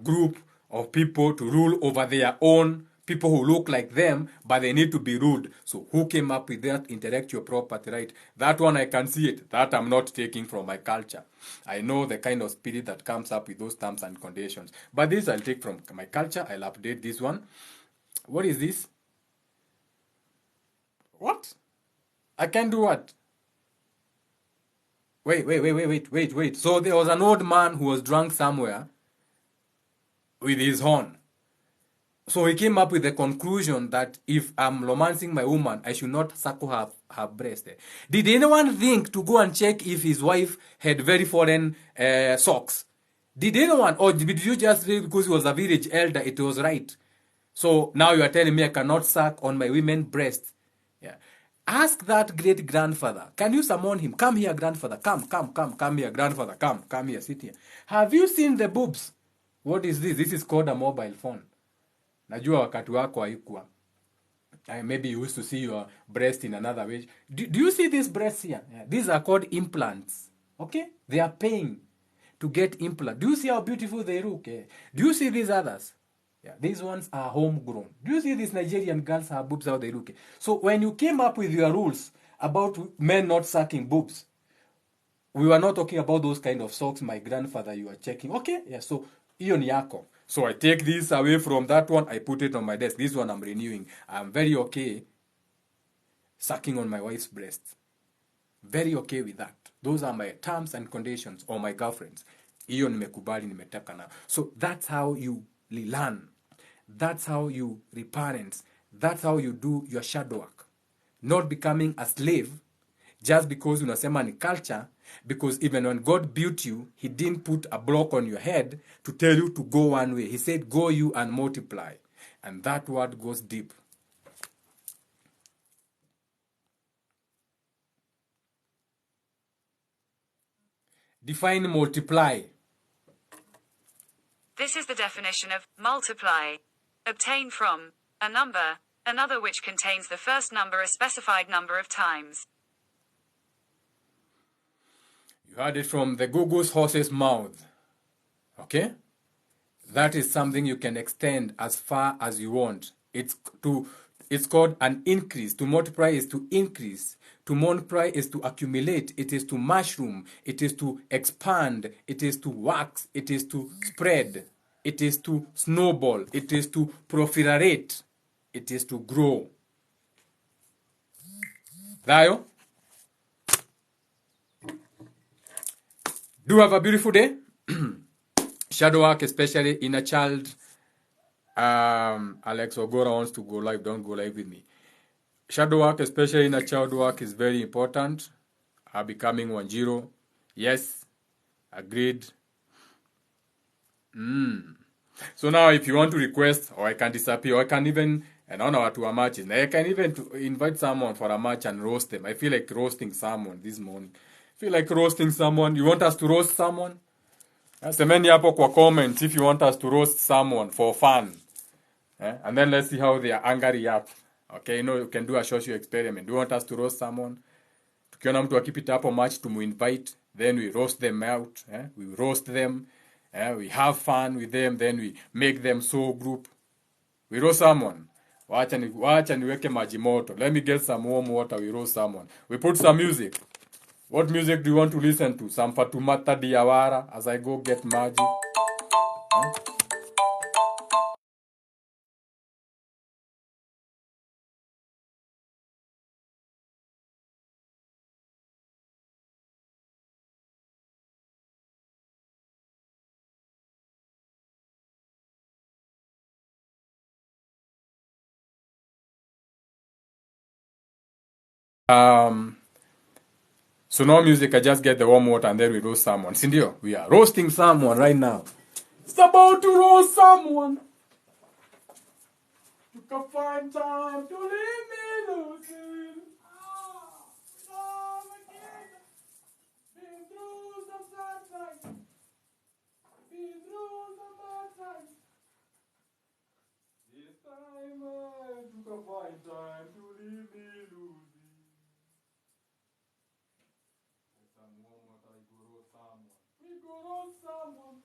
S1: group of people to rule over their own people who look like them, but they need to be rude. So who came up with that intellectual property right? That one I can see it. That I'm not taking from my culture. I know the kind of spirit that comes up with those terms and conditions. But this I'll take from my culture. I'll update this one. What is this? What? I can do what? Wait. So there was an old man who was drunk somewhere with his horn. So he came up with the conclusion that if I'm romancing my woman, I should not suckle her breast. Did anyone think to go and check if his wife had very foreign socks? Did anyone, or did you just think because he was a village elder, it was right? So now you are telling me I cannot suck on my women's breast? Yeah. Ask that great grandfather. Can you summon him? Come here, grandfather. Come here, grandfather. Come here, sit here. Have you seen the boobs? What is this? This is called a mobile phone. Najua wakati wako haikuwa. Maybe you used to see your breast in another way. Do you see these breasts here? Yeah. These are called implants. Okay? They are paying to get implants. Do you see how beautiful they look? Yeah. Do you see these others? Yeah, these ones are homegrown. Do you see these Nigerian girls have boobs, how they look? So when you came up with your rules about men not sucking boobs, we were not talking about those kind of socks my grandfather you were checking. Okay? Yeah, so hiyo ni yako. So I take this away from that one, I put it on my desk. This one I'm renewing. I'm very okay sucking on my wife's breast. Very okay with that. Those are my terms and conditions, or my girlfriends. Hiyo nimekubali, nimetaka na. So that's how you learn. That's how you reparent. That's how you do your shadow work. Not becoming a slave just because unasema ni culture, because even when God built you, he didn't put a block on your head to tell you to go one way. He said, go you and multiply. And that word goes deep. Define multiply.
S2: This is the definition of multiply. Obtain from a number, another which contains the first number a specified number of times.
S1: You heard it from the Google's horse's mouth. Okay? That is something you can extend as far as you want. It's called an increase. To multiply is to increase. To multiply is to accumulate. It is to mushroom. It is to expand. It is to wax. It is to spread. It is to snowball. It is to proliferate. It is to grow. Dayo? Do have a beautiful day. Shadow work, especially in a child. Alex Ogora wants to go live. Don't go live with me. Shadow work, especially in a child work, is very important. Becoming 1-0. Yes. Agreed. So now if you want to request, or I can disappear, or I can even, and I don't know what to a match. I can even invite someone for a match and roast them. I feel like roasting someone this morning. You want us to roast someone? Semeni hapo kwa comments if you want us to roast someone for fun. And then let's see how they are angry react. Okay, you can do a social experiment. Do you want us to roast someone? Tukiona mtu akipita hapo match invite, then we roast them out. We roast them. We have fun with them, then we make them so group. We roast someone. Wacha niweke maji moto. Let me get some warm water, we roast someone. We put some music. What music do you want to listen to? Some Fatumata Diawara as I go get Maji. So no music, I just get the warm water and then we roast someone. Sindio, we are roasting someone right now. It's about to roast someone. You can find time to leave me losing. Been through some sad times. Been through some bad times. This time you can find time to leave me losing. We go roast someone.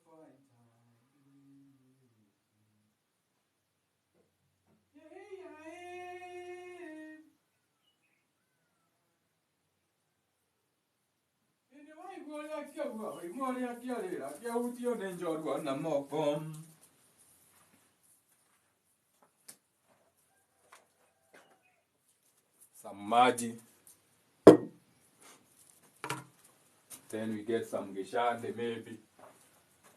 S1: fine time. Hey, hey. Anyway, some maji. Then we get some geshande maybe.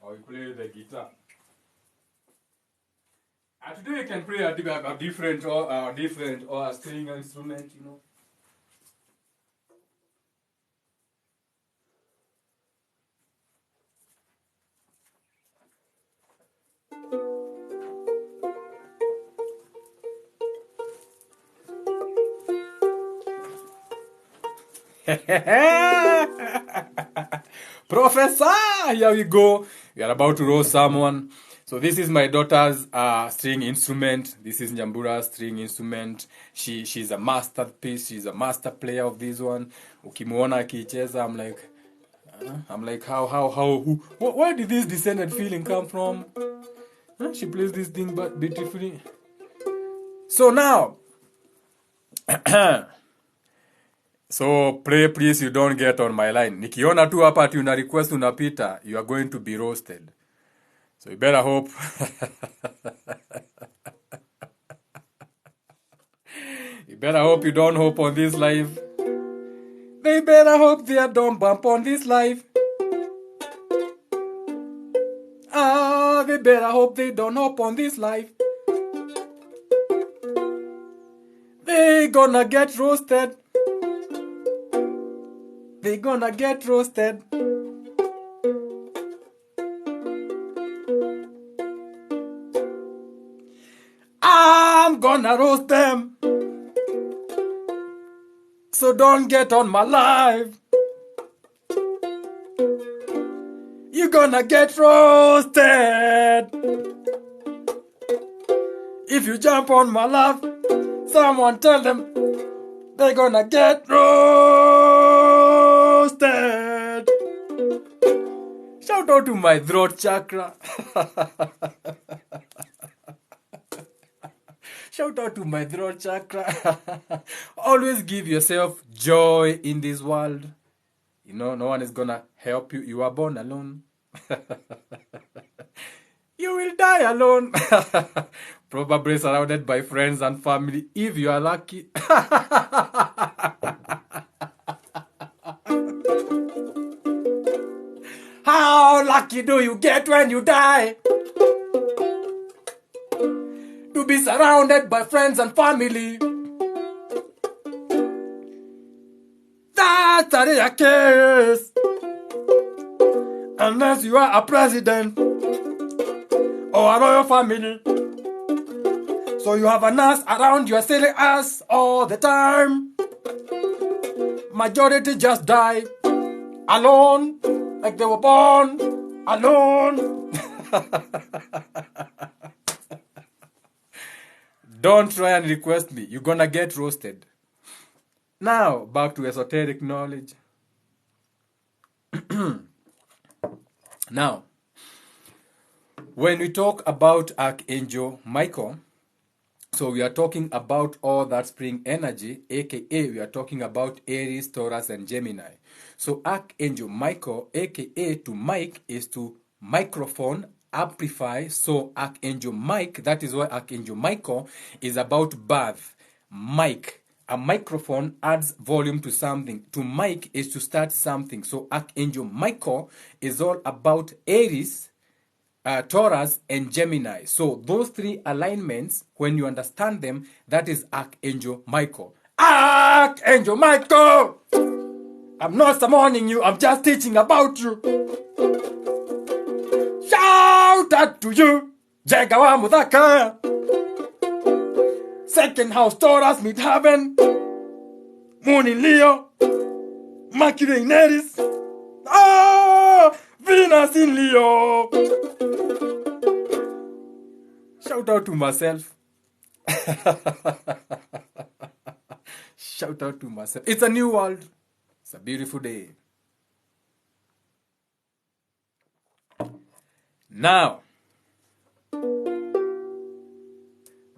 S1: Or we play the guitar. And today we can play a different or a string instrument, you know. Professor, here we go. We are about to roast someone. So this is my daughter's string instrument. This is Nyambura's string instrument. She's a masterpiece. She's a master player of this one. Ukimuona akicheza, I'm like, where did this descended feeling come from? Huh? She plays this thing but beautifully. So now, so pray please you don't get on my line. Nikiona tu hapa ati una request unapita, you are going to be roasted. So you better hope. You better hope you don't hope on this live. They better hope they don't bump on this live. They better hope they don't hop on this live. They gonna get roasted. They gonna get roasted. I'm gonna roast them. So don't get on my live. You're gonna get roasted. If you jump on my live, someone tell them they're gonna get roasted. Shout out to my throat chakra. Shout out to my throat chakra. Always give yourself joy in this world. You know, no one is gonna help you. You are born alone. You will die alone. Probably surrounded by friends and family if you are lucky. How lucky do you get when you die? To be surrounded by friends and family. That's a rare case. Unless you are a president or a royal family. So you have a nurse around your silly ass all the time. Majority just die alone, like they were born alone. Don't try and request me. You're gonna get roasted. Now, back to esoteric knowledge. Now, when we talk about Archangel Michael, so we are talking about all that spring energy, aka we are talking about Aries, Taurus, and Gemini. So Archangel Michael, aka to Mike, is to microphone, amplify. So Archangel Mike, that is why Archangel Michael is about birth. Mike. A microphone adds volume to something. To mic is to start something. So Archangel Michael is all about Aries, Taurus, and Gemini. So those three alignments, when you understand them, that is Archangel Michael. Archangel Michael! I'm not summoning you, I'm just teaching about you. Shout out to you, Jagawa Mudaka. Second house Taurus meet heaven. Moon in Leo. Mercury in Aries. Venus in Leo. Shout out to myself. Shout out to myself. It's a new world. It's a beautiful day. Now,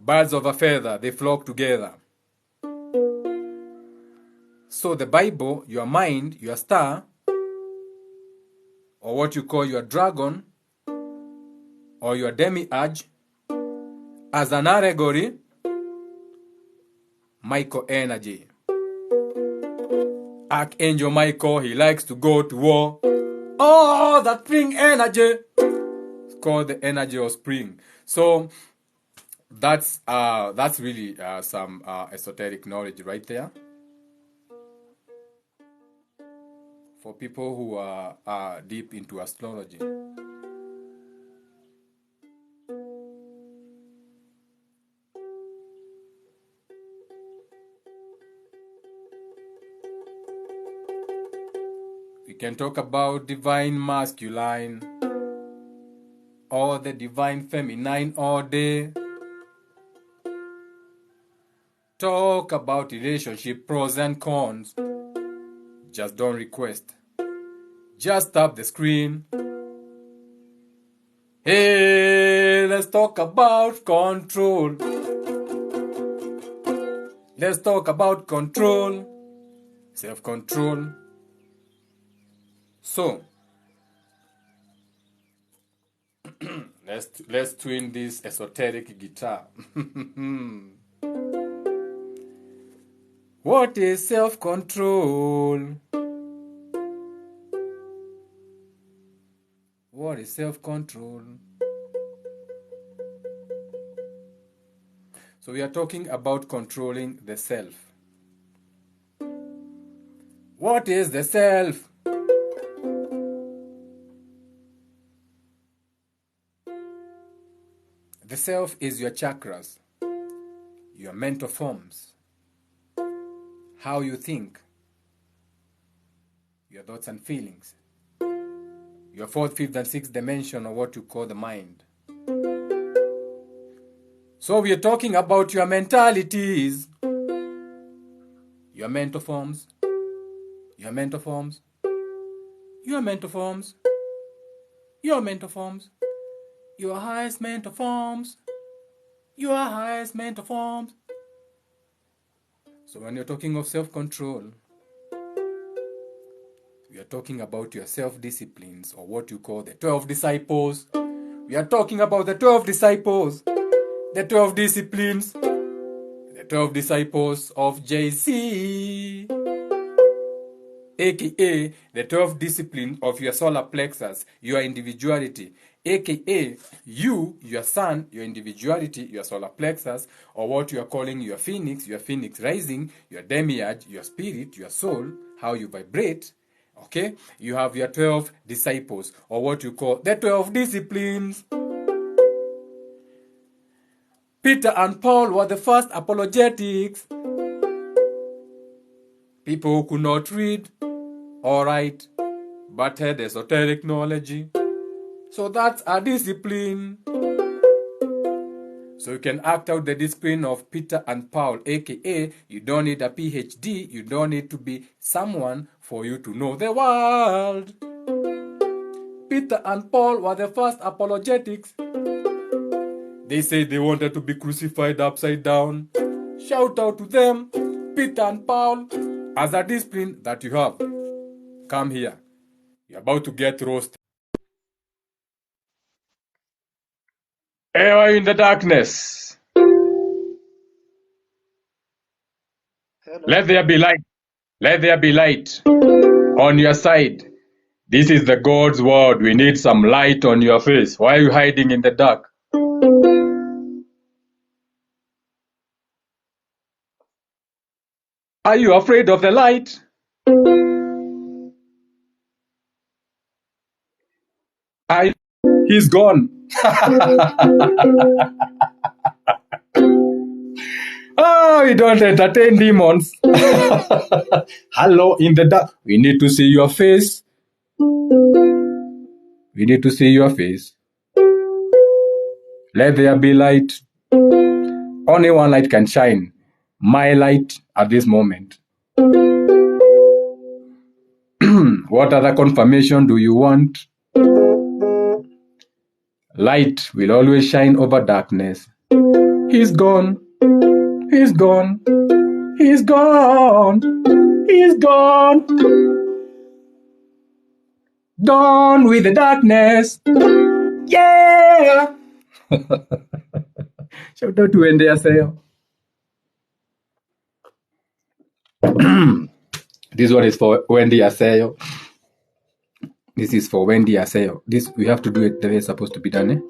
S1: birds of a feather, they flock together. So the Bible, your mind, your star, or what you call your dragon, or your demiurge, as an allegory, Michael energy. Archangel Michael, he likes to go to war. Oh, that spring energy. It's called the energy of spring. So that's really some esoteric knowledge right there for people who are deep into astrology. We can talk about divine masculine or the divine feminine all day. Talk about relationship pros and cons. Just don't request. Just tap the screen. Hey, let's talk about control. Let's talk about control. Self-control. So, let's tune this esoteric guitar. What is self-control? What is self-control? So we are talking about controlling the self. What is the self? The self is your chakras, your mental forms, how you think, your thoughts and feelings, your fourth, fifth, and sixth dimension, or what you call the mind. So we are talking about your mentalities, your mental forms, your mental forms, your mental forms, your mental forms, your highest mental forms, your highest mental forms. So when you're talking of self-control, we are talking about your self-disciplines, or what you call the 12 disciples. We are talking about the 12 disciples, the 12 disciplines, the 12 disciples of JC, aka the 12 disciplines of your solar plexus, your individuality, aka you, your sun, your individuality, your solar plexus, or what you are calling your phoenix rising, your demiurge, your spirit, your soul, how you vibrate. Okay, you have your 12 disciples, or what you call the 12 disciplines. Peter and Paul were the first apologetics. People who could not read or write, but had esoteric knowledge. So that's a discipline. So you can act out the discipline of Peter and Paul, aka you don't need a PhD, you don't need to be someone for you to know the world. Peter and Paul were the first apologetics. They said they wanted to be crucified upside down. Shout out to them, Peter and Paul, as a discipline that you have. Come here. You're about to get roasted. Ever in the darkness.
S3: Hello.
S1: Let there be light. Let there be light on your side. This is the God's word. We need some light on your face. Why are you hiding in the dark? Are you afraid of the light? He's gone. Oh, we don't entertain demons. Hello in the dark. We need to see your face. We need to see your face. Let there be light. Only one light can shine. My light at this moment. What other confirmation do you want? Light will always shine over darkness. He's gone. He's gone. He's gone. He's gone. Gone with the darkness. Yeah. Shout out to Wendy Aseo. This one is for Wendy Aseo. This is for Wendy Aseo. This we have to do it the way it's supposed to be done.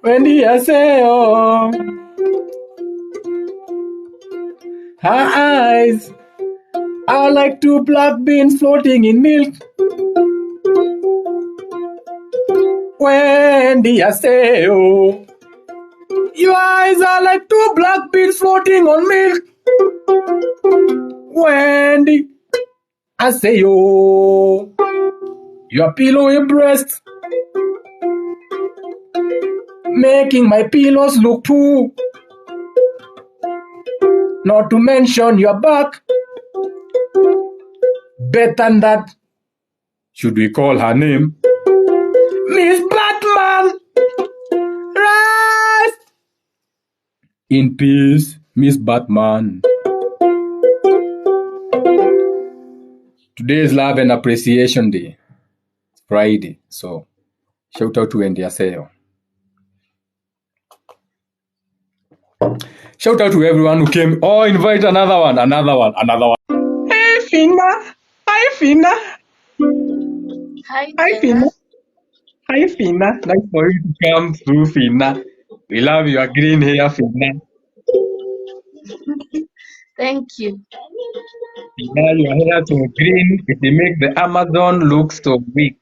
S1: Wendy Aseo. Her eyes are like two black beans floating in milk. Wendy Aseo. Your eyes are like two black beans floating on milk. Wendy Aseo. Your pillowy breast making my pillows look poo. Not to mention your back. Better than that. Should we call her name? Miss Batman! Rest in peace, Miss Batman. Today is Love and Appreciation Day. It's Friday, so shout out to Wendy Aseo. Shout out to everyone who came. Oh, invite another one. Hey, Fina. Hi, Fina.
S4: Hi,
S1: Fina. Hi, Fina. Nice for you to come through, Fina. We love your green hair, Fina.
S4: Thank you.
S1: Fina, your hair so green, it will make the Amazon look so big.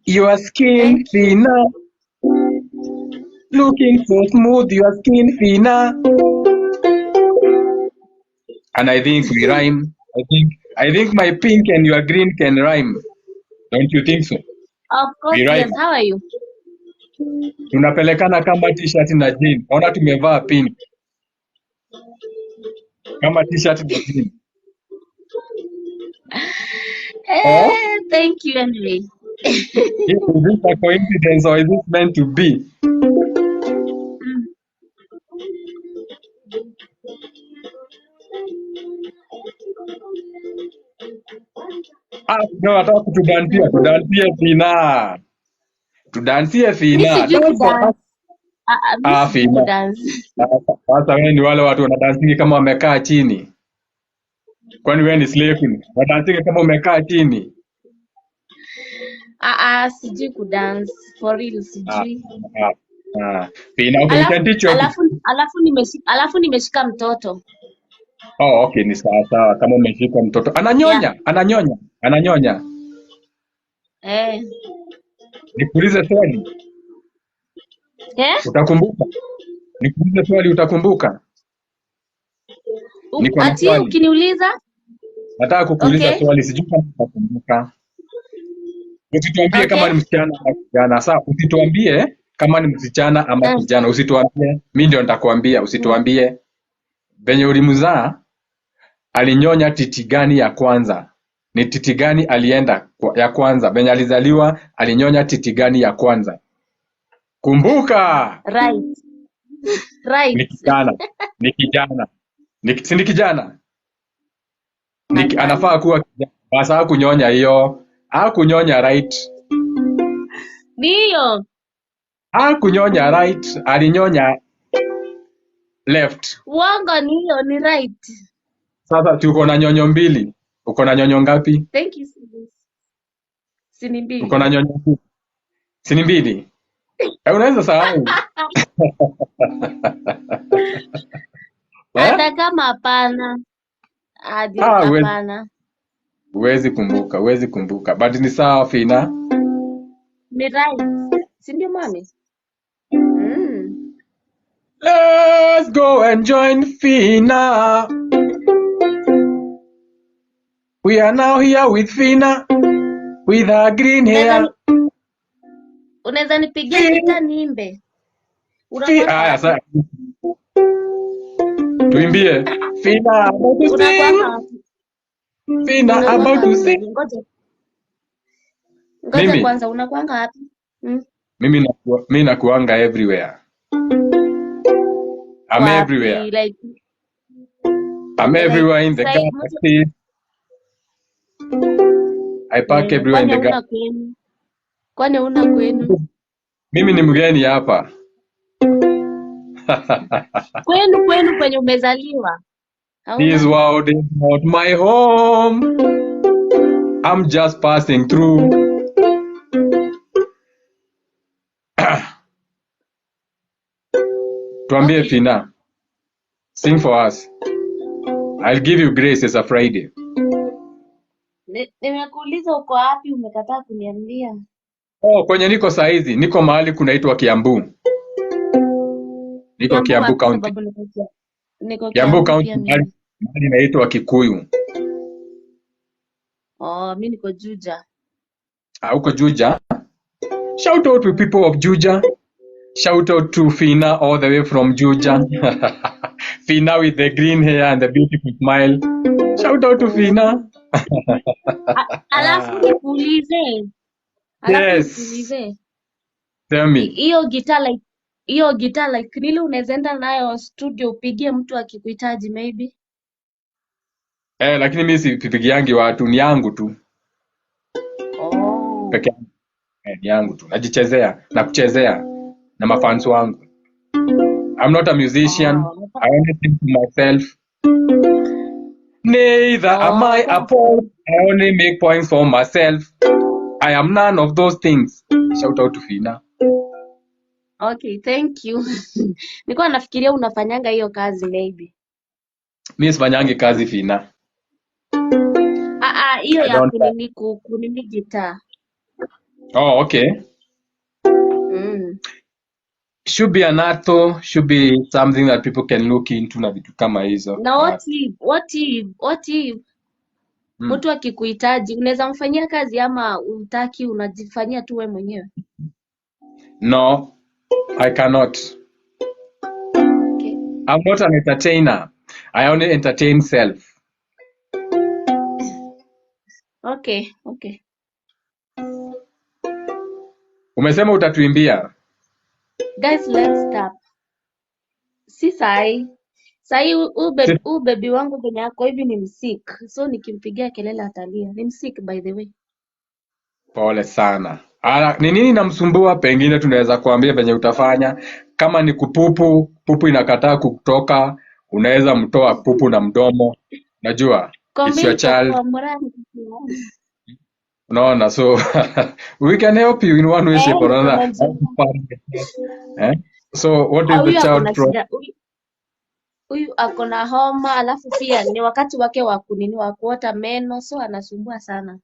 S1: Your skin, Fina. Looking so smooth, your skin, Fina. And I think we rhyme. I think my pink and your green can rhyme. Don't you think so?
S4: Of course,
S1: We rhyme.
S4: yes. How are you?
S1: Tunapelekana kama t-shirt na jean. Ona tumevaa pink. Kama t-shirt na jean.
S4: Thank you anyway.
S1: Is this a coincidence or is this meant to be? No, nataka tudansie Fina. Tudansie Fina. Fina. Sasa wewe ni wale watu wanadansingi kama wamekaa chini. Kwani wewe ni slave queen? Wanadansingi kama umekaa chini.
S4: Sijui kudance for real, sijui.
S1: Fina, okay, you can teach you.
S4: Alafu nimeshika mtoto.
S1: Oh, okay, ni sawa kama umeshika mtoto. Ananyonya, yeah. Ananyonya. Nikuulize swali. Utakumbuka? Nikuulize swali utakumbuka?
S4: Ati ukiniuliza?
S1: Nataka kukuuliza swali, sijui kama utakumbuka. Usituambie kama ni msichana ama kijana. Sasa usituambie kama ni msichana ama kijana. Usituambie. Mimi ndio nitakwambia, usituambie. Venye ulimzaa alinyonya titi gani ya kwanza? Ni titi gani alienda ya kwanza? Venye alizaliwa alinyonya titi gani ya kwanza? Kumbuka.
S4: Right.
S1: Ni kijana. Si kijana? Anafaa kuwa kijana. Basa hakunyonya hiyo. Hakunyonya right.
S4: Ndio.
S1: Hakunyonya right, alinyonya left.
S4: Uongo ni hiyo, ni right.
S1: Sasa tuko na nyonyo mbili. Uko na nyonyo ngapi?
S4: Thank you. Sini mbili.
S1: Uko na nyonyo mbili. Sini mbili. Unaweza sahau.
S4: Hata kama hapana. Hapana.
S1: Huwezi kumbuka. But ni sawa Fina.
S4: Ni right. Si ndio mami?
S1: Let's go and join Fina. We are now here with Fina, with her green hair.
S4: Unaweza nipigia gitaa niimbe? Unakuanga
S1: Aya,
S4: wapi?
S1: sasa tuimbie. Fina about to
S4: Unakuanga
S1: sing.
S4: wapi?
S1: Fina about
S4: Unakuanga
S1: to
S4: wapi
S1: sing.
S4: baby? Ngoja
S1: Mimi
S4: kwanza, unakuanga wapi?
S1: mimi nakuanga everywhere. I'm
S4: Wapi?
S1: everywhere.
S4: Like
S1: I'm everywhere in the
S4: sai
S1: galaxy. I park everywhere in the galaxy.
S4: kwenu? Kwani una kwenu?
S1: Mimi ni mgeni hapa.
S4: Kwenu kwenye umezaliwa?
S1: This
S4: Hauna?
S1: world is not my home. I'm just passing through. Tuambie
S4: Okay.
S1: Fina. Sing for us. I'll give you grace as a Friday.
S4: Nimekuuliza uko wapi, umekataa kuniambia.
S1: Oh, kwenye niko saizi, niko mahali kunaitwa Kiambu. Niko Kiambu
S4: wapi?
S1: County.
S4: Sababu niko
S1: Kiambu
S4: Kiambu
S1: County
S4: pia mimi.
S1: mahali inaitwa Kikuyu.
S4: Mimi niko Juja.
S1: Uko Juja? Shout out to people of Juja. Shout out to Fina all the way from Juja. Fina with the green hair and the beautiful smile. Shout out to Fina.
S4: Alafu nikuulize.
S1: Yes. Tell me.
S4: Hiyo gitaa like really unaweza enda nayo studio upigie mtu akikuhitaji maybe?
S1: Lakini mimi sipigiangi watu, ni yangu tu. Peke yangu. Ni yangu tu. Najichezea na kuchezea na mafans wangu. I'm not a musician. I only sing to myself. Neither am I a poet. I only make points for myself. I am none of those things. Shout out to Fina.
S4: Okay, thank you. Nilikuwa nafikiria unafanyanga hiyo kazi maybe.
S1: Mimi sifanyangi kazi Fina.
S4: Hiyo ya kunini gitaa.
S1: Oh, okay. Should be an art though, should be something that people can look into na vitu kama hizo.
S4: Na what if mtu akikuhitaji unaweza mfanyia kazi ama utaki unajifanyia tu wewe mwenyewe?
S1: No, I cannot.
S4: Okay.
S1: I'm not an entertainer. I only entertain self.
S4: Okay.
S1: Umesema utatuimbia?
S4: Guys, let's stop. Si sai baby wangu venye ako hivi ni msick. So nikimpigia kelele atalia. Ni msick by the way.
S1: Pole sana. Ni nini namsumbua? Pengine tunaweza kuambia venye utafanya. Kama ni kupupu, pupu inakataa kutoka, unaweza mtoa pupu na mdomo. Najua, it's your child. Unaona, so we can help you in one way, shape or another. So what is the child problem?
S4: Huyu ako na homa, alafu pia ni wakati wake wa kuota meno, so anasumbua sana.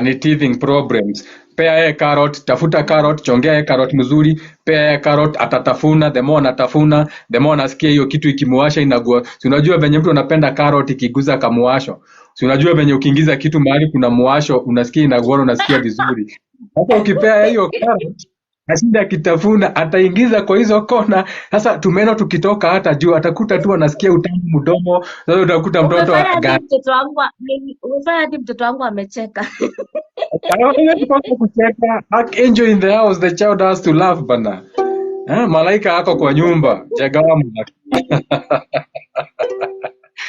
S1: Ni teething problems. Pea yeye carrot, tafuta carrot, chongea yeye carrot mzuri, pea yeye carrot, atatafuna, the more anatafuna, the more anasikia hiyo kitu ikimuasha inagua. Si unajua venye mtu anapenda carrot ikiguza kamuasho. Si unajua venye ukiingiza kitu mahali kuna muasho unasikia inagua, unasikia vizuri. Sasa ukipea hiyo carrot, ashinda kitafuna, ataingiza kwa hizo kona. Sasa tumeno tukitoka hata juu atakuta tu anasikia utamu mdomo. Sasa utakuta mtoto
S4: umefanya hadi mtoto wangu amecheka.
S1: Angel in the house, the child has to laugh bana. Malaika ako kwa nyumba, jagamu.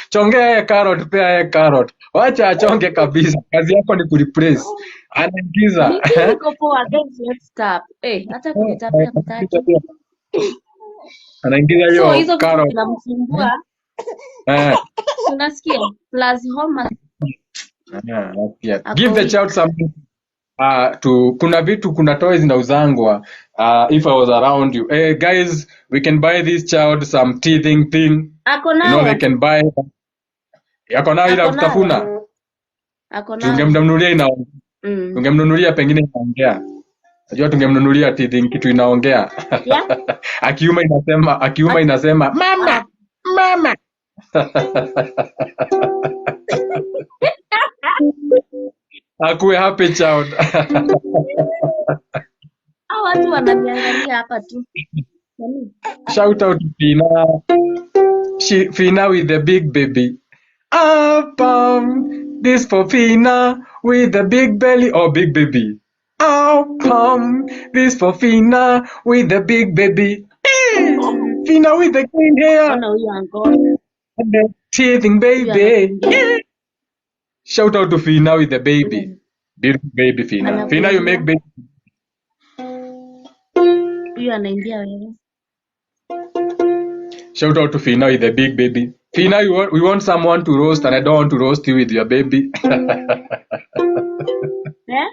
S1: Chongea carrot, pea carrot. Wacha achonge kabisa. Kazi yako ni kureplace. Anaingiza.
S4: Niko poa, let's stop. Hata kunitapia mtaki.
S1: Anaingiza hiyo carrot.
S4: Inamsumbua. Unasikia? Plus homa.
S1: Give the child something. Kuna toys zinauzangwa. If I was around you, guys, we can buy this child some teething thing. They can buy. Yako nayo ila kutafuna. Tungemnunulia tungemnunulia pengine inaongea. Unajua tungemnunulia teething kitu inaongea. Akiuma inasema mama. Akuwe happy child.
S4: Hao watu wananiangalia hapa tu. Yaani,
S1: Shout out to Fina. Fina with the big baby. This for Fina with the big belly or big baby. This for Fina with the big baby. Fina with the green hair
S4: ona huyu angoni,
S1: and the teething
S4: huyu
S1: baby.
S4: anakimbia,
S1: Shout out to Fina with the baby. Beautiful baby Fina. Fina, you make
S4: anakuingia,
S1: baby.
S4: huyu anaingia wewe.
S1: Shout out to Fina with the big baby. Fina, we want someone to roast, and I don't want to roast you with your baby.
S4: Eh?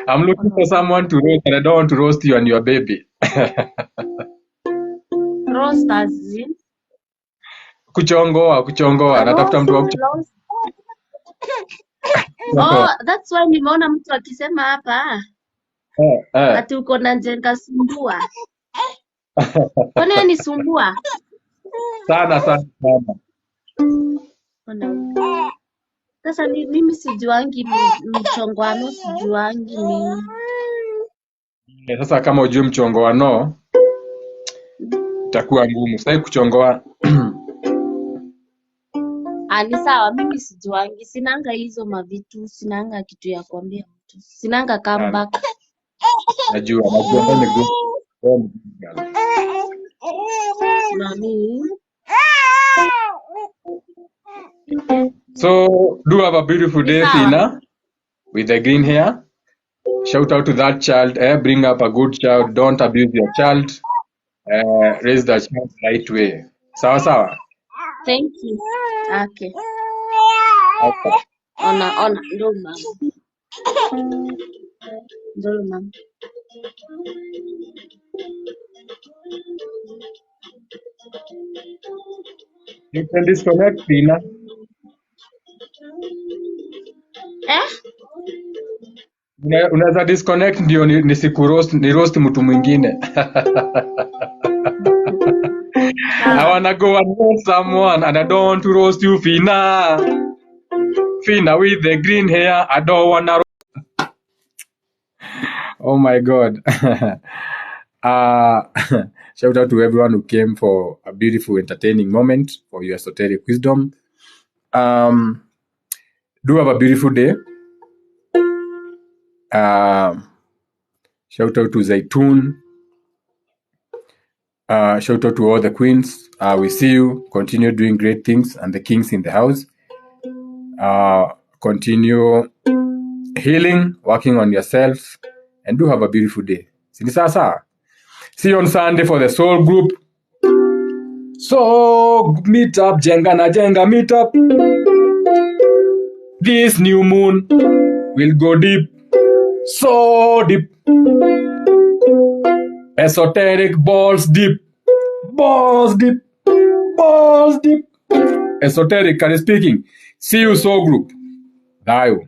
S1: I'm looking for someone to roast, and I don't want to roast you and your baby.
S4: Roasters.
S1: Kuchongoa. Natafuta mtu wa kuchongoa.
S4: Oh, that's why nimeona mtu akisema hapa ati uko na njenga sumbua. Kwani wewe ni sumbua?
S1: Sana.
S4: Ona huyu. Sasa mimi sijuangi mchongwano, sijuangi mimi.
S1: Sasa kama ujue mchongoano itakuwa ngumu. Sasa kuchongoa
S4: Ni sawa, mimi sijuangi, sinanga hizo mavitu, sinanga kitu ya kuambia mtu, sinanga comeback.
S1: najua ni good.
S4: Nani?
S1: So do have a beautiful day, Fina, with the green hair. Shout out to that child. Bring up a good child. Don't abuse your child. Raise the child the right way. Sawa.
S4: Thank you. Okay. Ona, ndo mama. Ndo mama.
S1: You can disconnect, Fina. Unaweza disconnect ndio ni roast mtu mwingine. I wanna go and roast someone and I don't want to roast you, Fina. Fina with the green hair, I don't wanna Oh my God. Shout out to everyone who came for a beautiful, entertaining moment for your esoteric wisdom. Do have a beautiful day. Shout out to Zaitun. Shout out to all the queens. We see you. Continue doing great things, and the kings in the house. Continue healing, working on yourself, and do have a beautiful day. See you on Sunday for the soul group. So meet up, Jenga meet up. This new moon will go deep, so deep. Esoteric balls deep. Esoteric speaking. See you soul group. Dayo.